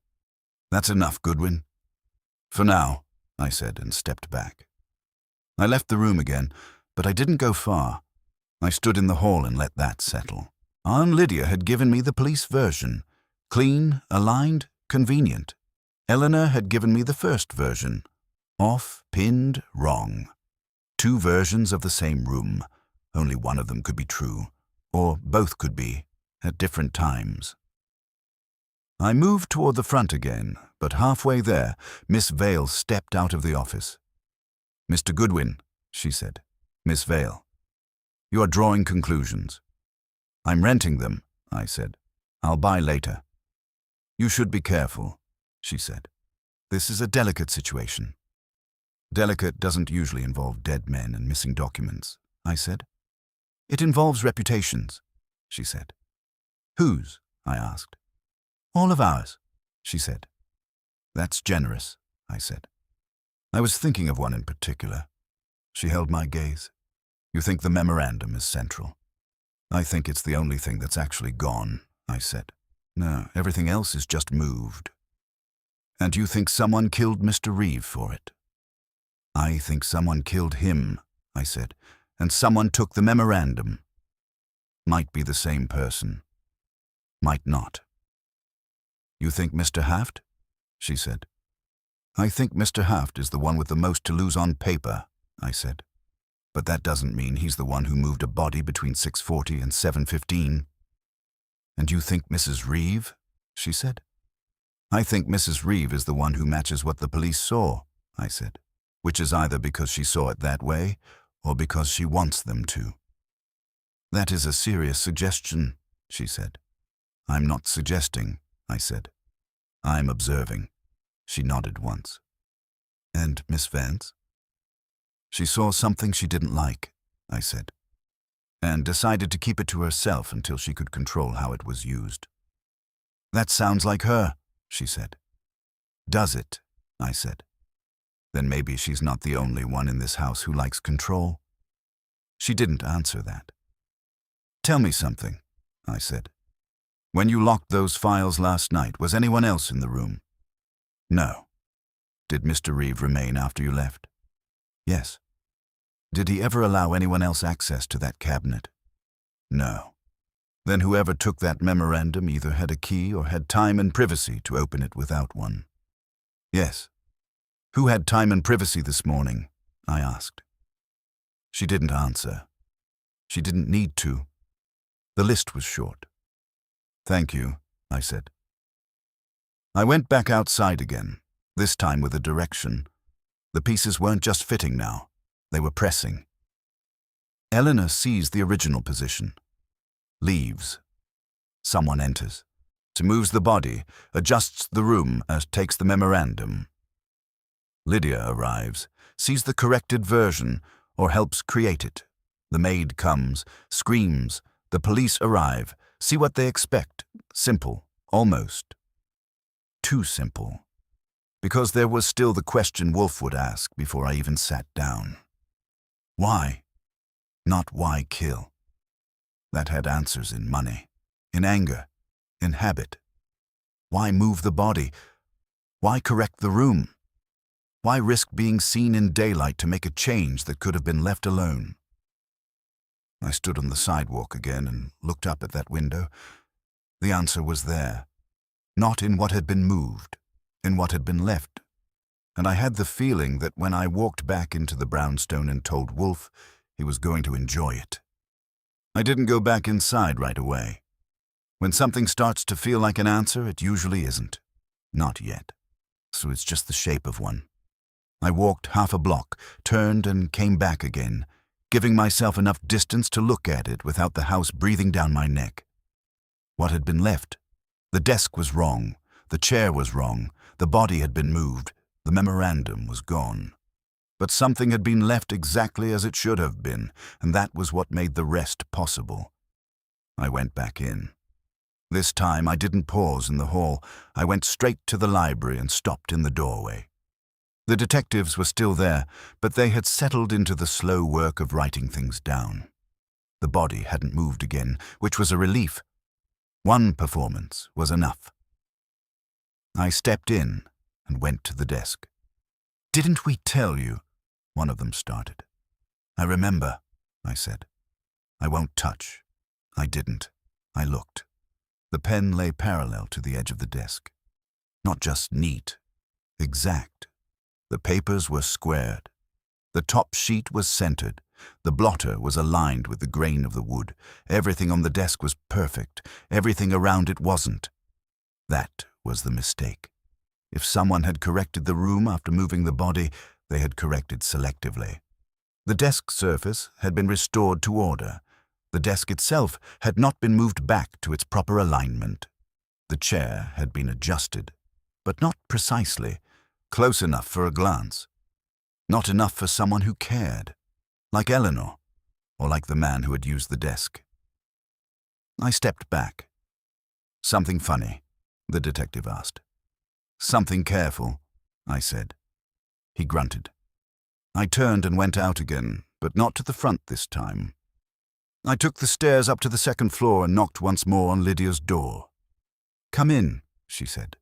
Speaker 1: That's enough, Goodwin. For now, I said, and stepped back. I left the room again, but I didn't go far. I stood in the hall and let that settle. Aunt Lydia had given me the police version. Clean, aligned, convenient. Eleanor had given me the first version. Off, pinned, wrong. Two versions of the same room. Only one of them could be true, or both could be, at different times. I moved toward the front again, but halfway there, Miss Vale stepped out of the office. Mr. Goodwin, she said. Miss Vale. You are drawing conclusions. I'm renting them, I said. I'll buy later. You should be careful, she said. This is a delicate situation. Delicate doesn't usually involve dead men and missing documents, I said. It involves reputations, she said. Whose? I asked. All of ours, she said. That's generous, I said. I was thinking of one in particular. She held my gaze. You think the memorandum is central? I think it's the only thing that's actually gone, I said. No, everything else is just moved. And you think someone killed Mr. Reeve for it? I think someone killed him, I said, and someone took the memorandum. Might be the same person. Might not. You think Mr. Haft? She said. I think Mr. Haft is the one with the most to lose on paper, I said. But that doesn't mean he's the one who moved a body between 6:40 and 7:15. And you think Mrs. Reeve? She said. I think Mrs. Reeve is the one who matches what the police saw, I said, which is either because she saw it that way or because she wants them to. That is a serious suggestion, she said. I'm not suggesting, I said. I'm observing. She nodded once. And Miss Vance? She saw something she didn't like, I said, and decided to keep it to herself until she could control how it was used. That sounds like her, she said. Does it? I said. Then maybe she's not the only one in this house who likes control. She didn't answer that. Tell me something, I said. When you locked those files last night, was anyone else in the room? No. Did Mr. Reeve remain after you left? Yes. Did he ever allow anyone else access to that cabinet? No. Then whoever took that memorandum either had a key or had time and privacy to open it without one. Yes. Who had time and privacy this morning? I asked. She didn't answer. She didn't need to. The list was short. Thank you, I said. I went back outside again, this time with a direction. The pieces weren't just fitting now. They were pressing. Eleanor sees the original position. Leaves. Someone enters. Moves the body, adjusts the room, takes the memorandum. Lydia arrives, sees the corrected version, or helps create it. The maid comes, screams. The police arrive, see what they expect. Simple, almost. Too simple. Because there was still the question Wolfe would ask before I even sat down. Why? Not why kill. That had answers in money, in anger, in habit. Why move the body? Why correct the room? Why risk being seen in daylight to make a change that could have been left alone? I stood on the sidewalk again and looked up at that window. The answer was there. Not in what had been moved, in what had been left. And I had the feeling that when I walked back into the brownstone and told Wolfe, he was going to enjoy it. I didn't go back inside right away. When something starts to feel like an answer, it usually isn't. Not yet. So it's just the shape of one. I walked half a block, turned and came back again, giving myself enough distance to look at it without the house breathing down my neck. What had been left? The desk was wrong. The chair was wrong. The body had been moved. The memorandum was gone. But something had been left exactly as it should have been, and that was what made the rest possible. I went back in. This time I didn't pause in the hall. I went straight to the library and stopped in the doorway. The detectives were still there, but they had settled into the slow work of writing things down. The body hadn't moved again, which was a relief. One performance was enough. I stepped in and went to the desk. "Didn't we tell you?" one of them started. "I remember," I said. "I won't touch." I didn't. I looked. The pen lay parallel to the edge of the desk. Not just neat, exact. The papers were squared. The top sheet was centered. The blotter was aligned with the grain of the wood. Everything on the desk was perfect. Everything around it wasn't. That was the mistake. If someone had corrected the room after moving the body, they had corrected selectively. The desk surface had been restored to order. The desk itself had not been moved back to its proper alignment. The chair had been adjusted, but not precisely, close enough for a glance. Not enough for someone who cared, like Eleanor, or like the man who had used the desk. I stepped back. "Something funny?" the detective asked. "Something careful," I said. He grunted. I turned and went out again, but not to the front this time. I took the stairs up to the second floor and knocked once more on Lydia's door. "Come in," she said.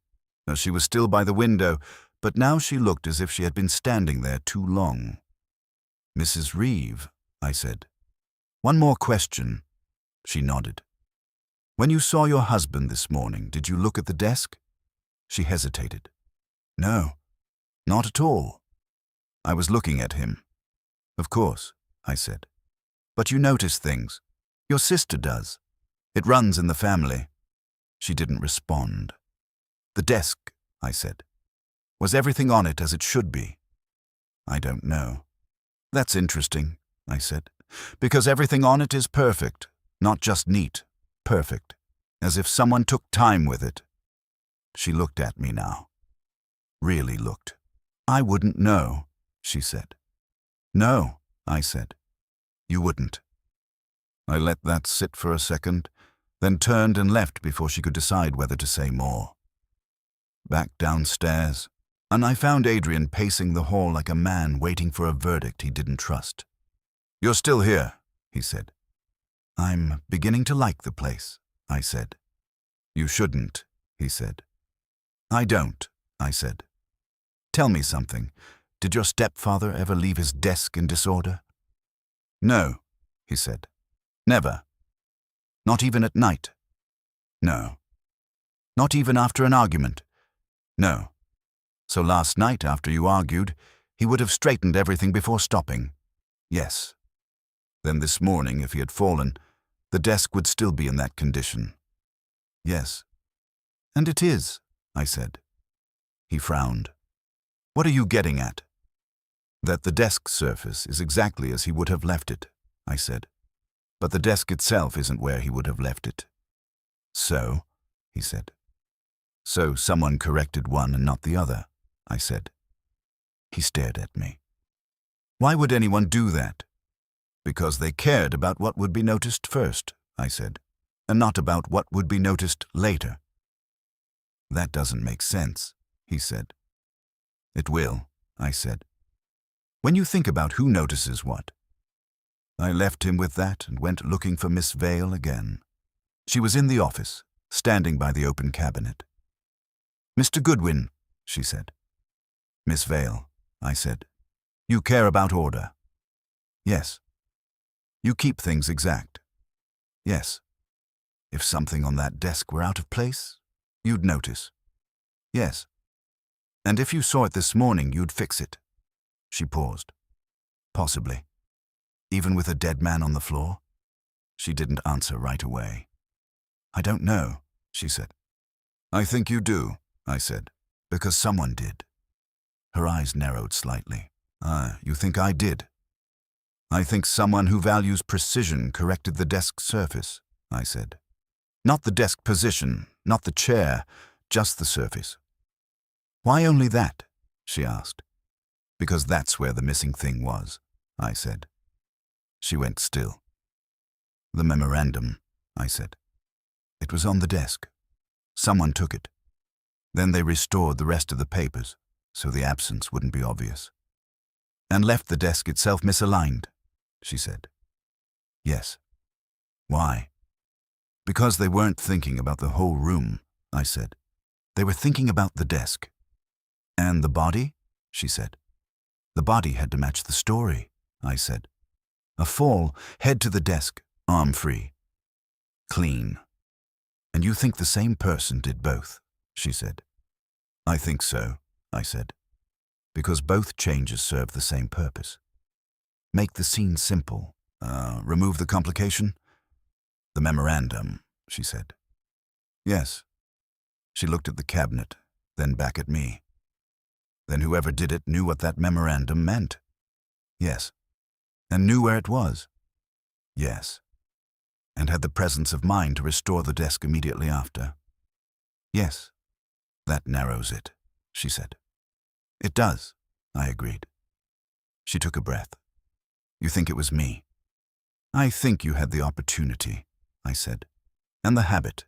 Speaker 1: She was still by the window, but now she looked as if she had been standing there too long. "Mrs. Reeve," I said. "One more question." She nodded. "When you saw your husband this morning, did you look at the desk?" She hesitated. "No, not at all." "I was looking at him." "Of course," I said. "But you notice things. Your sister does. It runs in the family." She didn't respond. "The desk," I said. "Was everything on it as it should be?" "I don't know." "That's interesting," I said, "because everything on it is perfect, not just neat, perfect, as if someone took time with it." She looked at me now. Really looked. "I wouldn't know," she said. "No," I said. "You wouldn't." I let that sit for a second, then turned and left before she could decide whether to say more. Back downstairs, and I found Adrian pacing the hall like a man waiting for a verdict he didn't trust. "You're still here," he said. "I'm beginning to like the place," I said. "You shouldn't," he said. "I don't," I said. "Tell me something. Did your stepfather ever leave his desk in disorder?" "No," he said. "Never." "Not even at night?" "No." "Not even after an argument?" "No." "So last night, after you argued, he would have straightened everything before stopping?" "Yes." "Then this morning, if he had fallen, the desk would still be in that condition?" "Yes." "And it is," I said. He frowned. "What are you getting at?" "That the desk surface is exactly as he would have left it," I said. "But the desk itself isn't where he would have left it." "So?" he said. "So someone corrected one and not the other," I said. He stared at me. "Why would anyone do that?" "Because they cared about what would be noticed first," I said, "and not about what would be noticed later." "That doesn't make sense," he said. "It will," I said. "When you think about who notices what." I left him with that and went looking for Miss Vale again. She was in the office, standing by the open cabinet. "Mr. Goodwin," she said. "Miss Vale," I said. "You care about order?" "Yes." "You keep things exact?" "Yes." If something on that desk were out of place, you'd notice. Yes. And if you saw it this morning, you'd fix it. She paused. Possibly. Even with a dead man on the floor? She didn't answer right away. I don't know, she said. I think you do, I said, because someone did. Her eyes narrowed slightly. You think I did? I think someone who values precision corrected the desk surface, I said. Not the desk position, not the chair, just the surface. Why only that? She asked. Because that's where the missing thing was, I said. She went still. The memorandum, I said. It was on the desk. Someone took it. Then they restored the rest of the papers, so the absence wouldn't be obvious. And left the desk itself misaligned, she said. Yes. Why? Because they weren't thinking about the whole room, I said. They were thinking about the desk. And the body? She said. The body had to match the story, I said. A fall, head to the desk, arm free. Clean. And you think the same person did both, she said. I think so, I said. Because both changes serve the same purpose. Make the scene simple. Remove the complication? The memorandum, she said. Yes. She looked at the cabinet, then back at me. Then whoever did it knew what that memorandum meant. Yes. And knew where it was. Yes. And had the presence of mind to restore the desk immediately after. Yes. That narrows it, she said. It does, I agreed. She took a breath. You think it was me? I think you had the opportunity, I said. And the habit.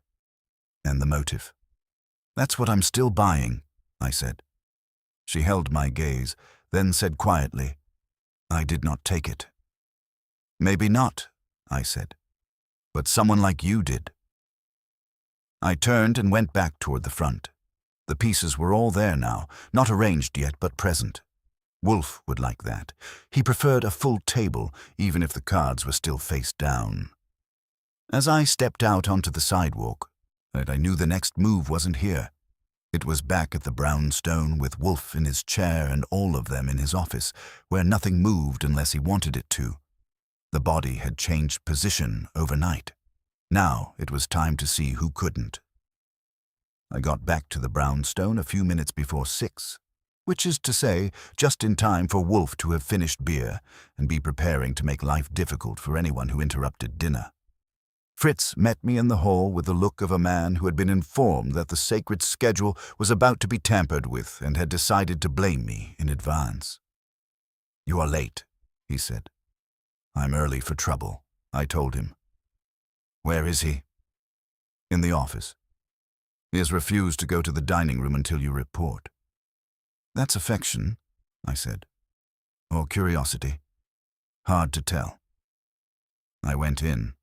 Speaker 1: And the motive. That's what I'm still buying, I said. She held my gaze, then said quietly, I did not take it. Maybe not, I said. But someone like you did. I turned and went back toward the front. The pieces were all there now, not arranged yet, but present. Wolfe would like that. He preferred a full table, even if the cards were still face down. As I stepped out onto the sidewalk, I knew the next move wasn't here. It was back at the brownstone with Wolfe in his chair and all of them in his office, where nothing moved unless he wanted it to. The body had changed position overnight. Now it was time to see who couldn't. I got back to the brownstone a few minutes before 6, which is to say, just in time for Wolfe to have finished beer and be preparing to make life difficult for anyone who interrupted dinner. Fritz met me in the hall with the look of a man who had been informed that the sacred schedule was about to be tampered with and had decided to blame me in advance. You are late, he said. I'm early for trouble, I told him. Where is he? In the office. He has refused to go to the dining room until you report. That's affection, I said. Or curiosity. Hard to tell. I went in.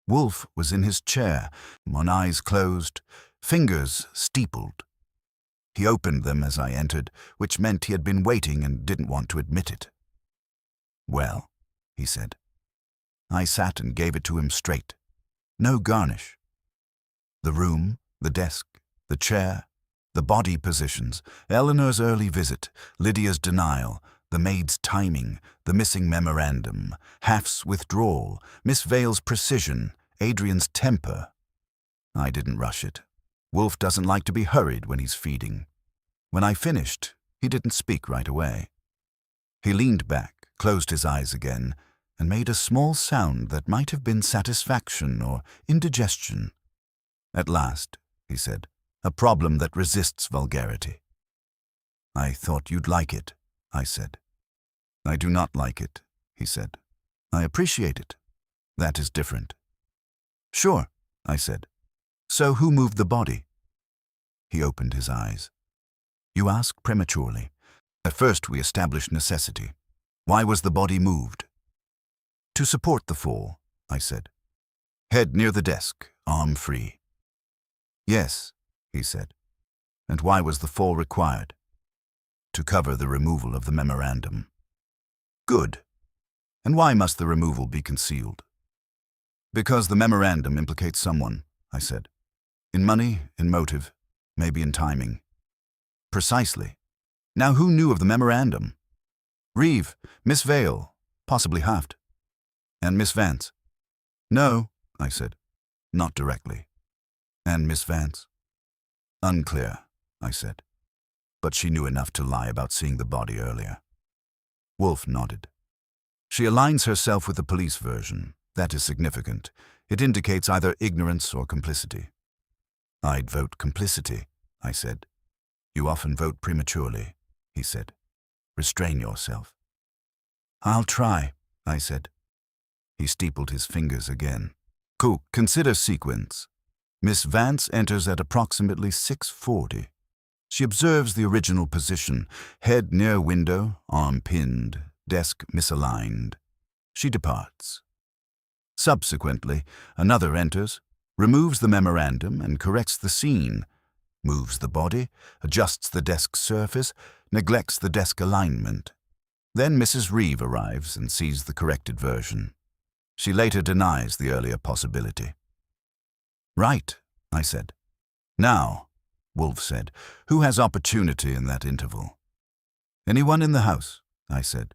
Speaker 1: Wolfe was in his chair, one eyes closed, fingers steepled. He opened them as I entered, which meant he had been waiting and didn't want to admit it. Well, he said. I sat and gave it to him straight. No garnish. The room, the desk, the chair, the body positions, Eleanor's early visit, Lydia's denial, the maid's timing, the missing memorandum, Half's withdrawal, Miss Vale's precision, Adrian's temper. I didn't rush it. Wolfe doesn't like to be hurried when he's feeding. When I finished, he didn't speak right away. He leaned back, closed his eyes again, and made a small sound that might have been satisfaction or indigestion. At last, he said, a problem that resists vulgarity. I thought you'd like it, I said. I do not like it, he said. I appreciate it. That is different. Sure, I said. So who moved the body? He opened his eyes. You ask prematurely. At first we established necessity. Why was the body moved? To support the fall, I said. Head near the desk, arm free. Yes, he said. And why was the fall required? To cover the removal of the memorandum. Good. And why must the removal be concealed? Because the memorandum implicates someone, I said. In money, in motive, maybe in timing. Precisely. Now who knew of the memorandum? Reeve, Miss Vale, possibly Haft. And Miss Vance? No, I said. Not directly. And Miss Vance? Unclear, I said. But she knew enough to lie about seeing the body earlier. Wolfe nodded. She aligns herself with the police version. That is significant. It indicates either ignorance or complicity. I'd vote complicity, I said. You often vote prematurely, he said. Restrain yourself. I'll try, I said. He steepled his fingers again. Cool. Consider sequence. Miss Vance enters at approximately 6:40. She observes the original position, head near window, arm pinned, desk misaligned. She departs. Subsequently, another enters, removes the memorandum and corrects the scene, moves the body, adjusts the desk surface, neglects the desk alignment. Then Mrs. Reeve arrives and sees the corrected version. She later denies the earlier possibility. Right, I said. Now, Wolfe said, who has opportunity in that interval? Anyone in the house, I said.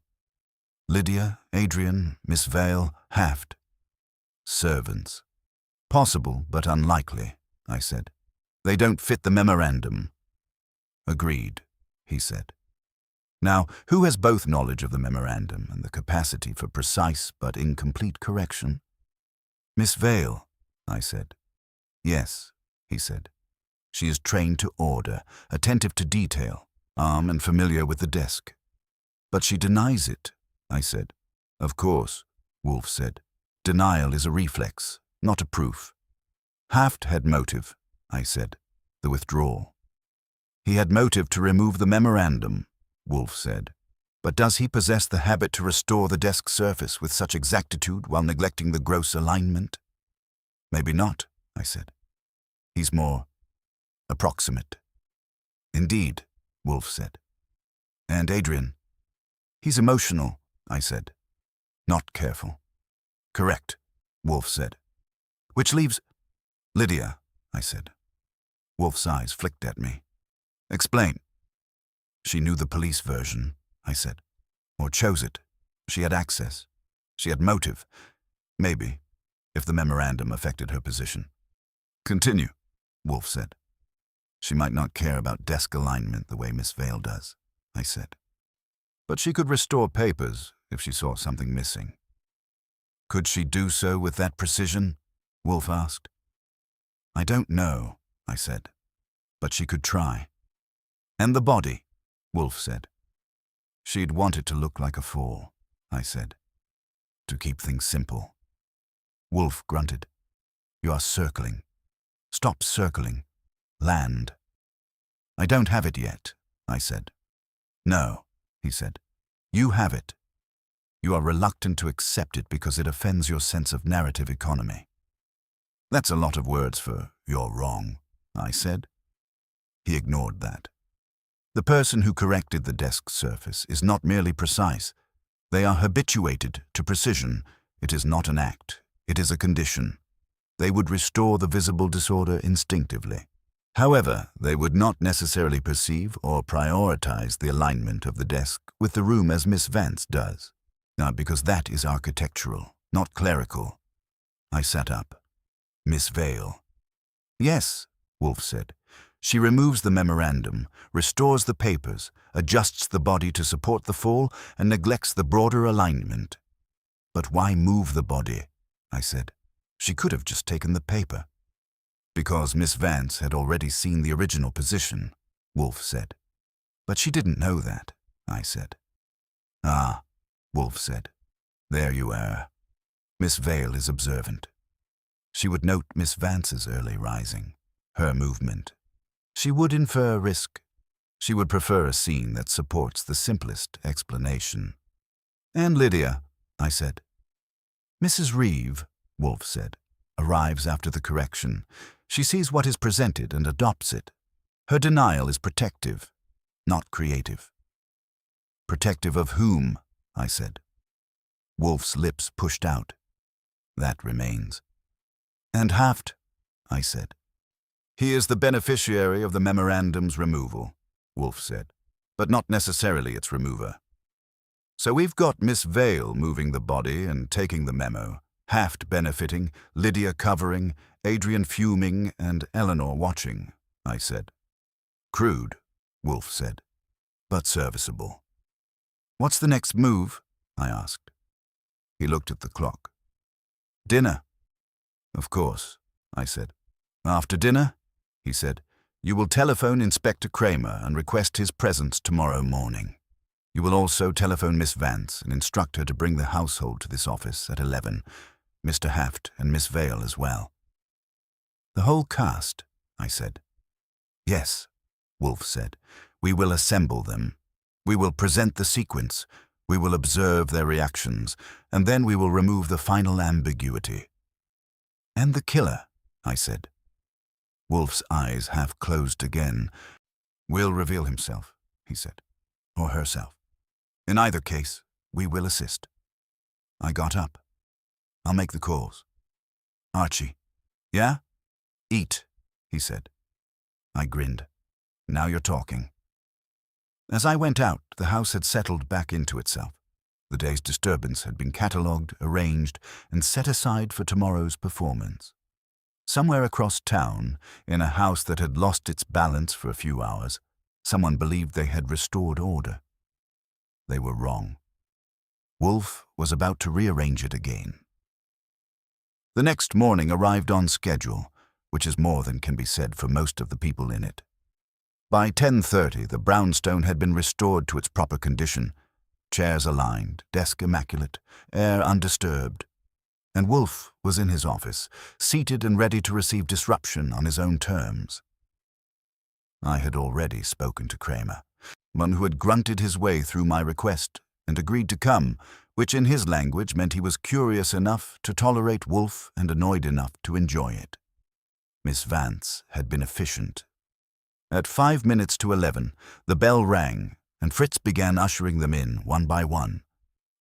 Speaker 1: Lydia, Adrian, Miss Vale, Haft. Servants. Possible, but unlikely, I said. They don't fit the memorandum. Agreed, he said. Now, who has both knowledge of the memorandum and the capacity for precise but incomplete correction? Miss Vale, I said. Yes, he said. She is trained to order, attentive to detail, arm and familiar with the desk. But she denies it, I said. Of course, Wolfe said. Denial is a reflex, not a proof. Haft had motive, I said. The withdrawal. He had motive to remove the memorandum, Wolfe said. But does he possess the habit to restore the desk surface with such exactitude while neglecting the gross alignment? Maybe not, I said. He's more approximate. Indeed, Wolfe said. And Adrian? He's emotional, I said. Not careful. Correct, Wolfe said. Which leaves Lydia, I said. Wolfe's eyes flicked at me. Explain. She knew the police version, I said. Or chose it. She had access. She had motive. Maybe, if the memorandum affected her position. Continue, Wolfe said. She might not care about desk alignment the way Miss Vale does, I said. But she could restore papers if she saw something missing. Could she do so with that precision? Wolfe asked. I don't know, I said. But she could try. And the body, Wolfe said. She'd want it to look like a fall, I said. To keep things simple. Wolfe grunted. You are circling. Stop circling. Land. I don't have it yet, I said. No, he said. You have it. You are reluctant to accept it because it offends your sense of narrative economy. That's a lot of words for you're wrong, I said. He ignored that. The person who corrected the desk surface is not merely precise. They are habituated to precision. It is not an act. It is a condition. They would restore the visible disorder instinctively. However, they would not necessarily perceive or prioritize the alignment of the desk with the room as Miss Vance does. Because that is architectural, not clerical. I sat up. Miss Vale. Yes, Wolfe said. She removes the memorandum, restores the papers, adjusts the body to support the fall, and neglects the broader alignment. But why move the body? I said. She could have just taken the paper. Because Miss Vance had already seen the original position, Wolfe said. But she didn't know that, I said. Ah, Wolfe said. There you are. Miss Vale is observant. She would note Miss Vance's early rising, her movement. She would infer risk. She would prefer a scene that supports the simplest explanation. And Lydia, I said. Mrs. Reeve, Wolfe said, arrives after the correction. She sees what is presented and adopts it. Her denial is protective, not creative. Protective of whom? I said. Wolfe's lips pushed out. That remains. And Haft, I said. He is the beneficiary of the memorandum's removal, Wolfe said, but not necessarily its remover. So we've got Miss Vale moving the body and taking the memo, Haft benefiting, Lydia covering, Adrian fuming, and Eleanor watching, I said. Crude, Wolfe said, but serviceable. What's the next move? I asked. He looked at the clock. Dinner. Of course, I said. After dinner, he said, you will telephone Inspector Kramer and request his presence tomorrow morning. You will also telephone Miss Vance and instruct her to bring the household to this office at 11, Mr. Haft and Miss Vale as well. The whole cast, I said. Yes, Wolfe said. We will assemble them. We will present the sequence. We will observe their reactions, and then we will remove the final ambiguity. And the killer, I said. Wolfe's eyes half closed again. Will reveal himself, he said, or herself. In either case, we will assist. I got up. I'll make the calls. Archie. Yeah? Eat, he said. I grinned. Now you're talking. As I went out, the house had settled back into itself. The day's disturbance had been catalogued, arranged, and set aside for tomorrow's performance. Somewhere across town, in a house that had lost its balance for a few hours, someone believed they had restored order. They were wrong. Wolfe was about to rearrange it again. The next morning arrived on schedule, which is more than can be said for most of the people in it. By 10:30, the brownstone had been restored to its proper condition, chairs aligned, desk immaculate, air undisturbed, and Wolfe was in his office, seated and ready to receive disruption on his own terms. I had already spoken to Kramer, one who had grunted his way through my request and agreed to come, which in his language meant he was curious enough to tolerate Wolfe and annoyed enough to enjoy it. Miss Vance had been efficient. At 5 minutes to 11, the bell rang, and Fritz began ushering them in, one by one.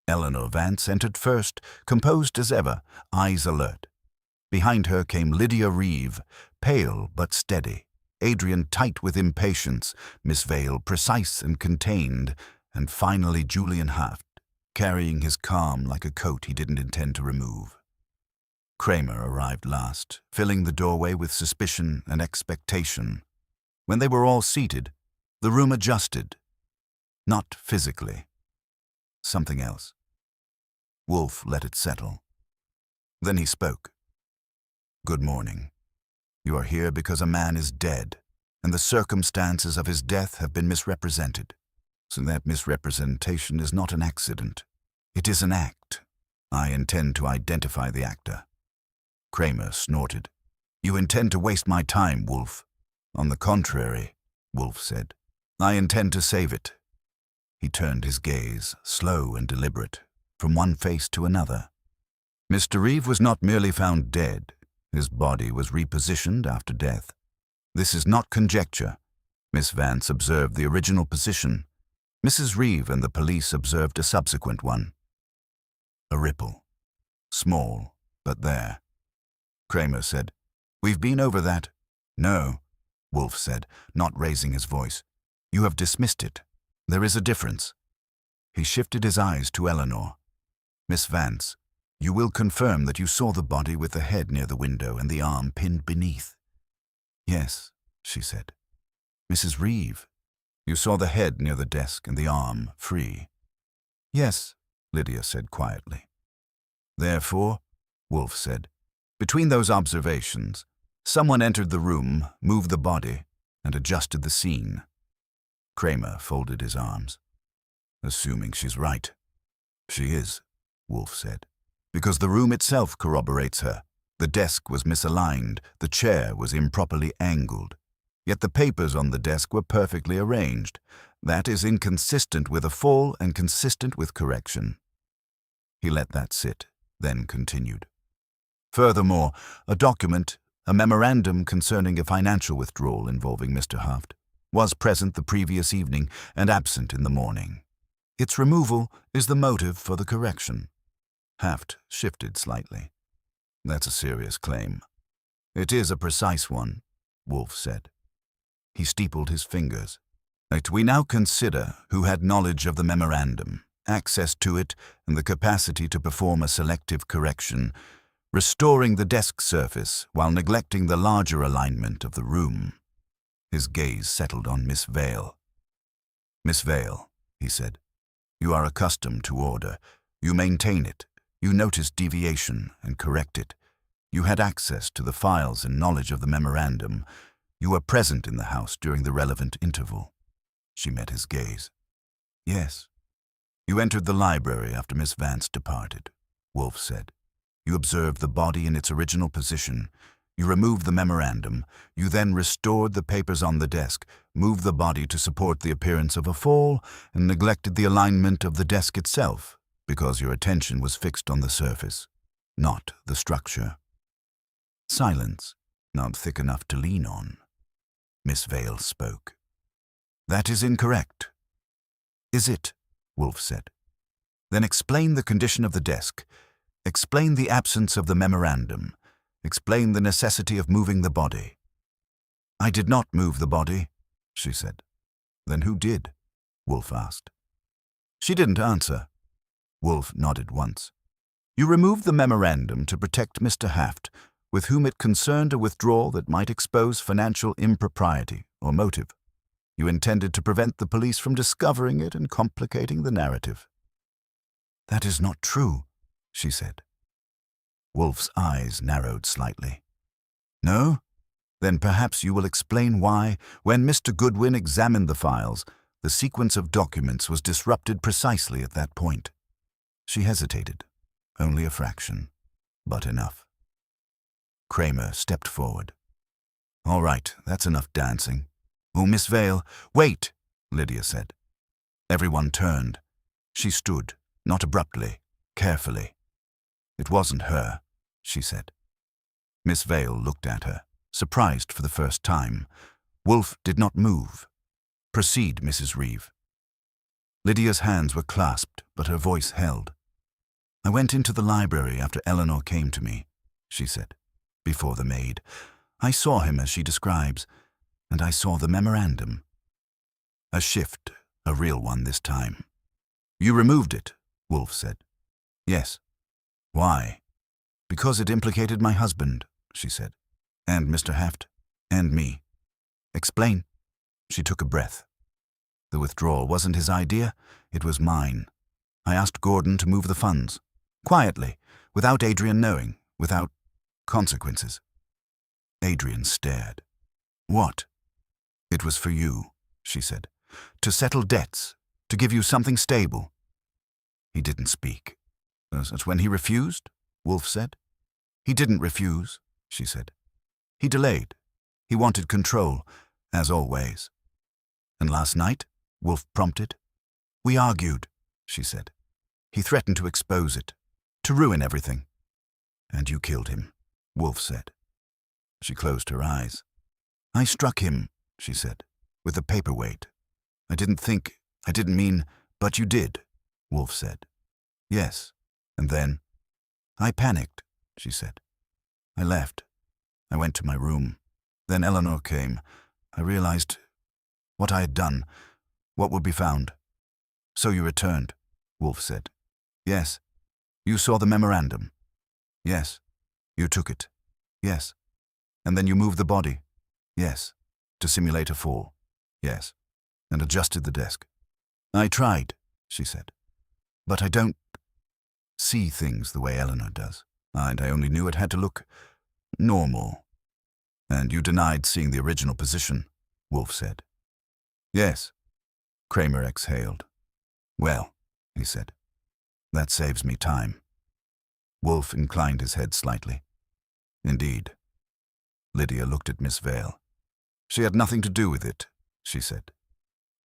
Speaker 1: Eleanor Vance entered first, composed as ever, eyes alert. Behind her came Lydia Reeve, pale but steady, Adrian tight with impatience, Miss Vale precise and contained, and finally Julian Haft, carrying his calm like a coat he didn't intend to remove. Kramer arrived last, filling the doorway with suspicion and expectation. When they were all seated, the room adjusted. Not physically. Something else. Wolfe let it settle. Then he spoke. Good morning. You are here because a man is dead, and the circumstances of his death have been misrepresented. So that misrepresentation is not an accident. It is an act. I intend to identify the actor. Kramer snorted. You intend to waste my time, Wolfe. On the contrary, Wolfe said. I intend to save it. He turned his gaze, slow and deliberate, from one face to another. Mr. Reeve was not merely found dead. His body was repositioned after death. This is not conjecture. Miss Vance observed the original position. Mrs. Reeve and the police observed a subsequent one. A ripple. Small, but there. Kramer said, We've been over that. No, Wolfe said, not raising his voice. You have dismissed it. There is a difference. He shifted his eyes to Eleanor. Miss Vance, you will confirm that you saw the body with the head near the window and the arm pinned beneath. Yes, she said. Mrs. Reeve, you saw the head near the desk and the arm free. Yes, Lydia said quietly. Therefore, Wolfe said, between those observations, someone entered the room, moved the body, and adjusted the scene. Kramer folded his arms. Assuming she's right. She is, Wolfe said, because the room itself corroborates her. The desk was misaligned, the chair was improperly angled. Yet the papers on the desk were perfectly arranged. That is inconsistent with a fall and consistent with correction. He let that sit, then continued. Furthermore, a document, a memorandum concerning a financial withdrawal involving Mr. Haft, was present the previous evening and absent in the morning. Its removal is the motive for the correction. Haft shifted slightly. That's a serious claim. It is a precise one, Wolfe said. He steepled his fingers. We now consider who had knowledge of the memorandum, access to it, and the capacity to perform a selective correction, restoring the desk surface while neglecting the larger alignment of the room. His gaze settled on Miss Vale. Miss Vale, he said, you are accustomed to order. You maintain it. You notice deviation and correct it. You had access to the files and knowledge of the memorandum. You were present in the house during the relevant interval. She met his gaze. Yes. You entered the library after Miss Vance departed, Wolfe said. You observed the body in its original position. You removed the memorandum. You then restored the papers on the desk, moved the body to support the appearance of a fall, and neglected the alignment of the desk itself, because your attention was fixed on the surface, not the structure. Silence, not thick enough to lean on. Miss Vale spoke. That is incorrect. Is it? Wolfe said. Then explain the condition of the desk. Explain the absence of the memorandum. Explain the necessity of moving the body. I did not move the body, she said. Then who did? Wolfe asked. She didn't answer. Wolfe nodded once. You removed the memorandum to protect Mr. Haft, with whom it concerned a withdrawal that might expose financial impropriety or motive. You intended to prevent the police from discovering it and complicating the narrative. That is not true, she said. Wolfe's eyes narrowed slightly. No? Then perhaps you will explain why, when Mr. Goodwin examined the files, the sequence of documents was disrupted precisely at that point. She hesitated. Only a fraction, but enough. Kramer stepped forward. All right, that's enough dancing. Oh, Miss Vale, wait, Lydia said. Everyone turned. She stood, not abruptly, carefully. It wasn't her, she said. Miss Vale looked at her, surprised for the first time. Wolfe did not move. Proceed, Mrs. Reeve. Lydia's hands were clasped, but her voice held. I went into the library after Eleanor came to me, she said, before the maid. I saw him as she describes, and I saw the memorandum. A shift, a real one this time. You removed it, Wolfe said. Yes. Why? Because it implicated my husband, she said, and Mr. Haft, and me. Explain. She took a breath. The withdrawal wasn't his idea, it was mine. I asked Gordon to move the funds. Quietly, without Adrian knowing, without consequences. Adrian stared. What? It was for you, she said. To settle debts, to give you something stable. He didn't speak. That's when he refused, Wolfe said. He didn't refuse, she said. He delayed. He wanted control, as always. And last night, Wolfe prompted. We argued, she said. He threatened to expose it, to ruin everything. And you killed him, Wolfe said. She closed her eyes. I struck him, she said, with a paperweight. I didn't mean, but you did, Wolfe said. Yes, and then? I panicked, she said. I left. I went to my room. Then Eleanor came. I realized what I had done, what would be found. So you returned, Wolfe said. Yes. You saw the memorandum. Yes. You took it. Yes. And then you moved the body. Yes. To simulate a fall. Yes. And adjusted the desk. I tried, she said. But I don't see things the way Eleanor does. And I only knew it had to look normal. And you denied seeing the original position, Wolfe said. Yes. Kramer exhaled. Well, he said, that saves me time. Wolfe inclined his head slightly. Indeed. Lydia looked at Miss Vale. She had nothing to do with it, she said.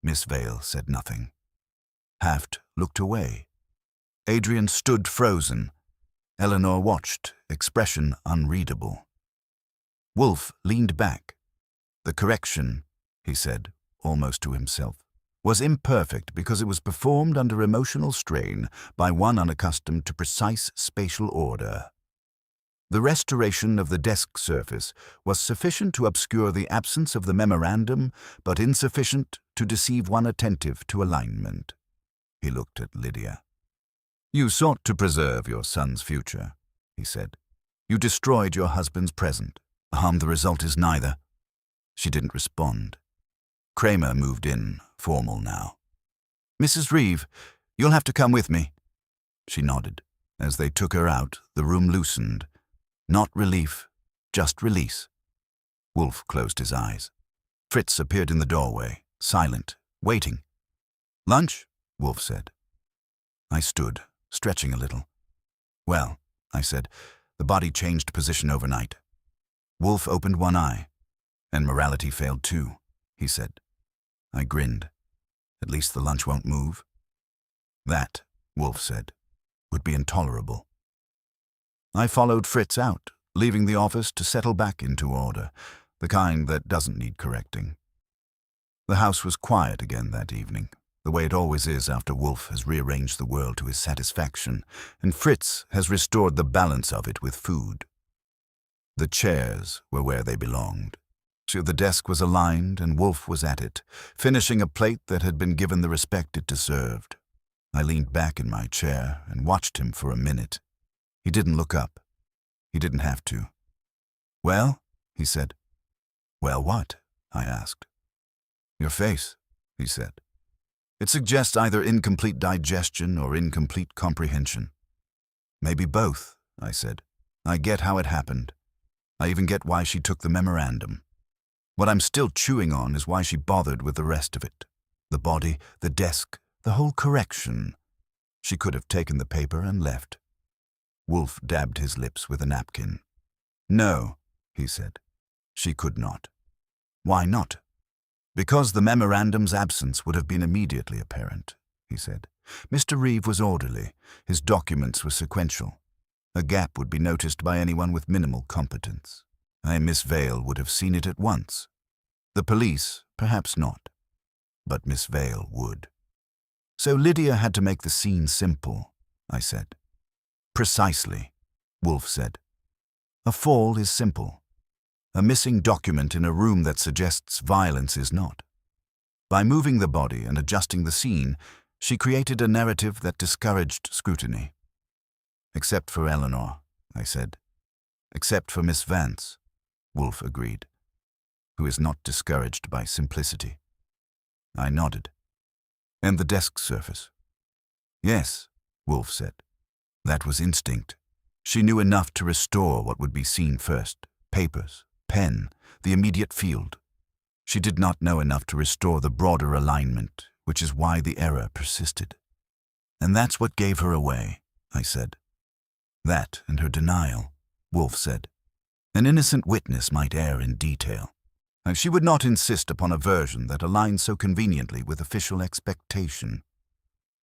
Speaker 1: Miss Vale said nothing. Haft looked away. Adrian stood frozen. Eleanor watched, expression unreadable. Wolfe leaned back. The correction, he said, almost to himself, was imperfect because it was performed under emotional strain by one unaccustomed to precise spatial order. The restoration of the desk surface was sufficient to obscure the absence of the memorandum, but insufficient to deceive one attentive to alignment. He looked at Lydia. "You sought to preserve your son's future," he said. "You destroyed your husband's present. The harm the result is neither." She didn't respond. Kramer moved in, formal now. "Mrs. Reeve, you'll have to come with me." She nodded. As they took her out, the room loosened. Not relief, just release. Wolfe closed his eyes. Fritz appeared in the doorway, silent, waiting. "Lunch?" Wolfe said. I stood, stretching a little. "Well," I said, "the body changed position overnight." Wolfe opened one eye. "And morality failed too," he said. I grinned. "At least the lunch won't move." "That," Wolfe said, "would be intolerable." I followed Fritz out, leaving the office to settle back into order, the kind that doesn't need correcting. The house was quiet again that evening, the way it always is after Wolfe has rearranged the world to his satisfaction, and Fritz has restored the balance of it with food. The chairs were where they belonged. So the desk was aligned and Wolfe was at it, finishing a plate that had been given the respect it deserved. I leaned back in my chair and watched him for a minute. He didn't look up. He didn't have to. "Well?" he said. "Well, what?" I asked. "Your face," he said. "It suggests either incomplete digestion or incomplete comprehension." "Maybe both," I said. "I get how it happened. I even get why she took the memorandum. What I'm still chewing on is why she bothered with the rest of it. The body, the desk, the whole correction. She could have taken the paper and left." Wolfe dabbed his lips with a napkin. "No," he said. "She could not." "Why not?" "Because the memorandum's absence would have been immediately apparent," he said. "Mr. Reeve was orderly. His documents were sequential. A gap would be noticed by anyone with minimal competence. Miss Vale would have seen it at once. The police, perhaps not. But Miss Vale would. So Lydia had to make the scene simple," I said. "Precisely," Wolfe said. "A fall is simple. A missing document in a room that suggests violence is not. By moving the body and adjusting the scene, she created a narrative that discouraged scrutiny." "Except for Eleanor," I said. "Except for Miss Vance," Wolfe agreed, "who is not discouraged by simplicity." I nodded. "And the desk surface?" "Yes," Wolfe said. "That was instinct. She knew enough to restore what would be seen first, papers, pen, the immediate field. She did not know enough to restore the broader alignment, which is why the error persisted. And that's what gave her away," I said. "That and her denial," Wolfe said. "An innocent witness might err in detail. And she would not insist upon a version that aligned so conveniently with official expectation."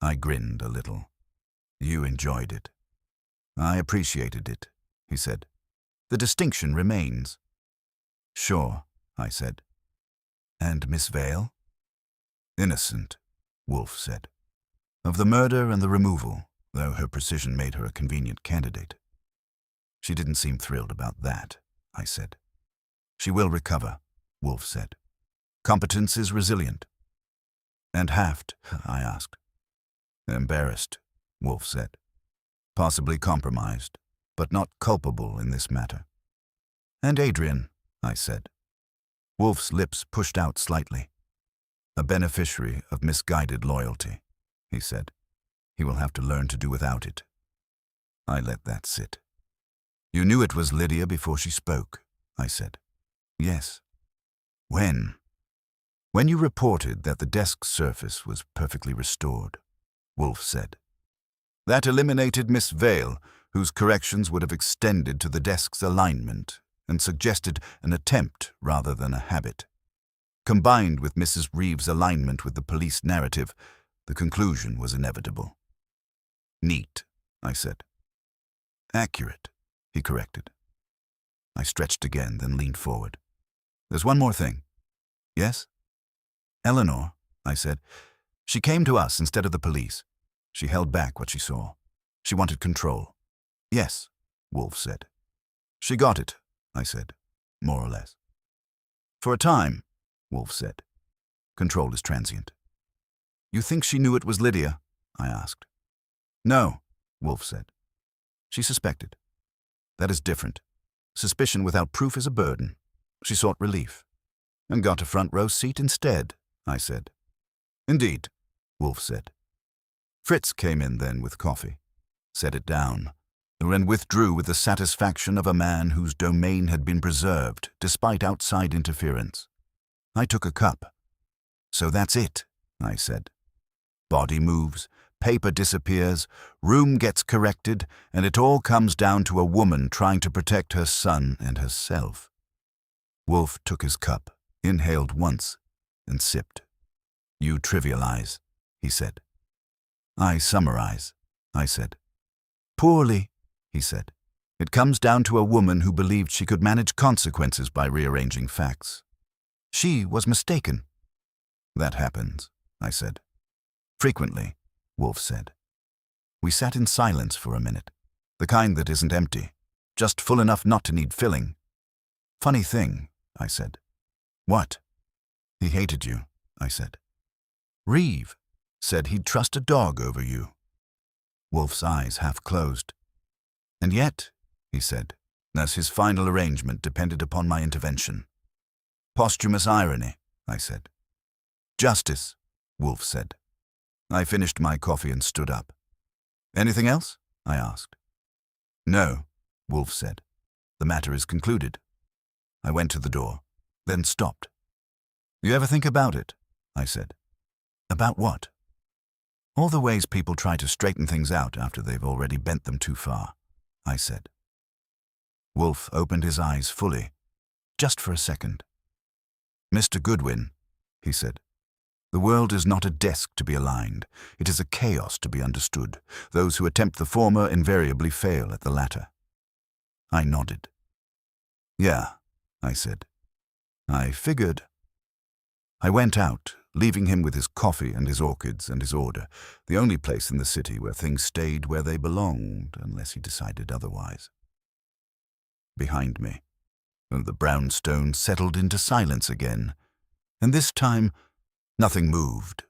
Speaker 1: I grinned a little. "You enjoyed it." "I appreciated it," he said. "The distinction remains." "Sure," I said. "And Miss Vale?" "Innocent," Wolfe said. "Of the murder and the removal, though her precision made her a convenient candidate." "She didn't seem thrilled about that," I said. "She will recover," Wolfe said. "Competence is resilient." "And Haft?" I asked. "Embarrassed," Wolfe said. "Possibly compromised, but not culpable in this matter." "And Adrian?" I said. Wolfe's lips pushed out slightly. "A beneficiary of misguided loyalty," he said. "He will have to learn to do without it." I let that sit. "You knew it was Lydia before she spoke," I said. "Yes." "When?" "When you reported that the desk surface was perfectly restored," Wolfe said. "That eliminated Miss Vale, whose corrections would have extended to the desk's alignment and suggested an attempt rather than a habit. Combined with Mrs. Reeve's alignment with the police narrative, the conclusion was inevitable." "Neat," I said. "Accurate," he corrected. I stretched again, then leaned forward. "There's one more thing." "Yes?" "Eleanor," I said. "She came to us instead of the police. She held back what she saw. She wanted control." "Yes," Wolfe said. She got it, I said, more or less. For a time, Wolfe said. Control is transient. You think she knew it was Lydia? I asked. No, Wolfe said. She suspected. That is different. Suspicion without proof is a burden. She sought relief. And got a front row seat instead, I said. Indeed, Wolfe said. Fritz came in then with coffee, set it down, and withdrew with the satisfaction of a man whose domain had been preserved despite outside interference. I took a cup. So that's it, I said. Body moves, paper disappears, room gets corrected, and it all comes down to a woman trying to protect her son and herself. Wolfe took his cup, inhaled once, and sipped. You trivialize, he said. I summarize, I said. Poorly, he said. It comes down to a woman who believed she could manage consequences by rearranging facts. She was mistaken. That happens, I said. Frequently, Wolfe said. We sat in silence for a minute, the kind that isn't empty, just full enough not to need filling. Funny thing, I said. What? He hated you, I said. Reeve said he'd trust a dog over you. Wolfe's eyes half closed. And yet, he said, as his final arrangement depended upon my intervention. Posthumous irony, I said. Justice, Wolfe said. I finished my coffee and stood up. Anything else? I asked. No, Wolfe said. The matter is concluded. I went to the door, then stopped. You ever think about it? I said. About what? All the ways people try to straighten things out after they've already bent them too far, I said. Wolfe opened his eyes fully, just for a second. Mr. Goodwin, he said, the world is not a desk to be aligned. It is a chaos to be understood. Those who attempt the former invariably fail at the latter. I nodded. Yeah, I said. I figured. I went out, leaving him with his coffee and his orchids and his order, the only place in the city where things stayed where they belonged, unless he decided otherwise. Behind me, the brownstone settled into silence again, and this time nothing moved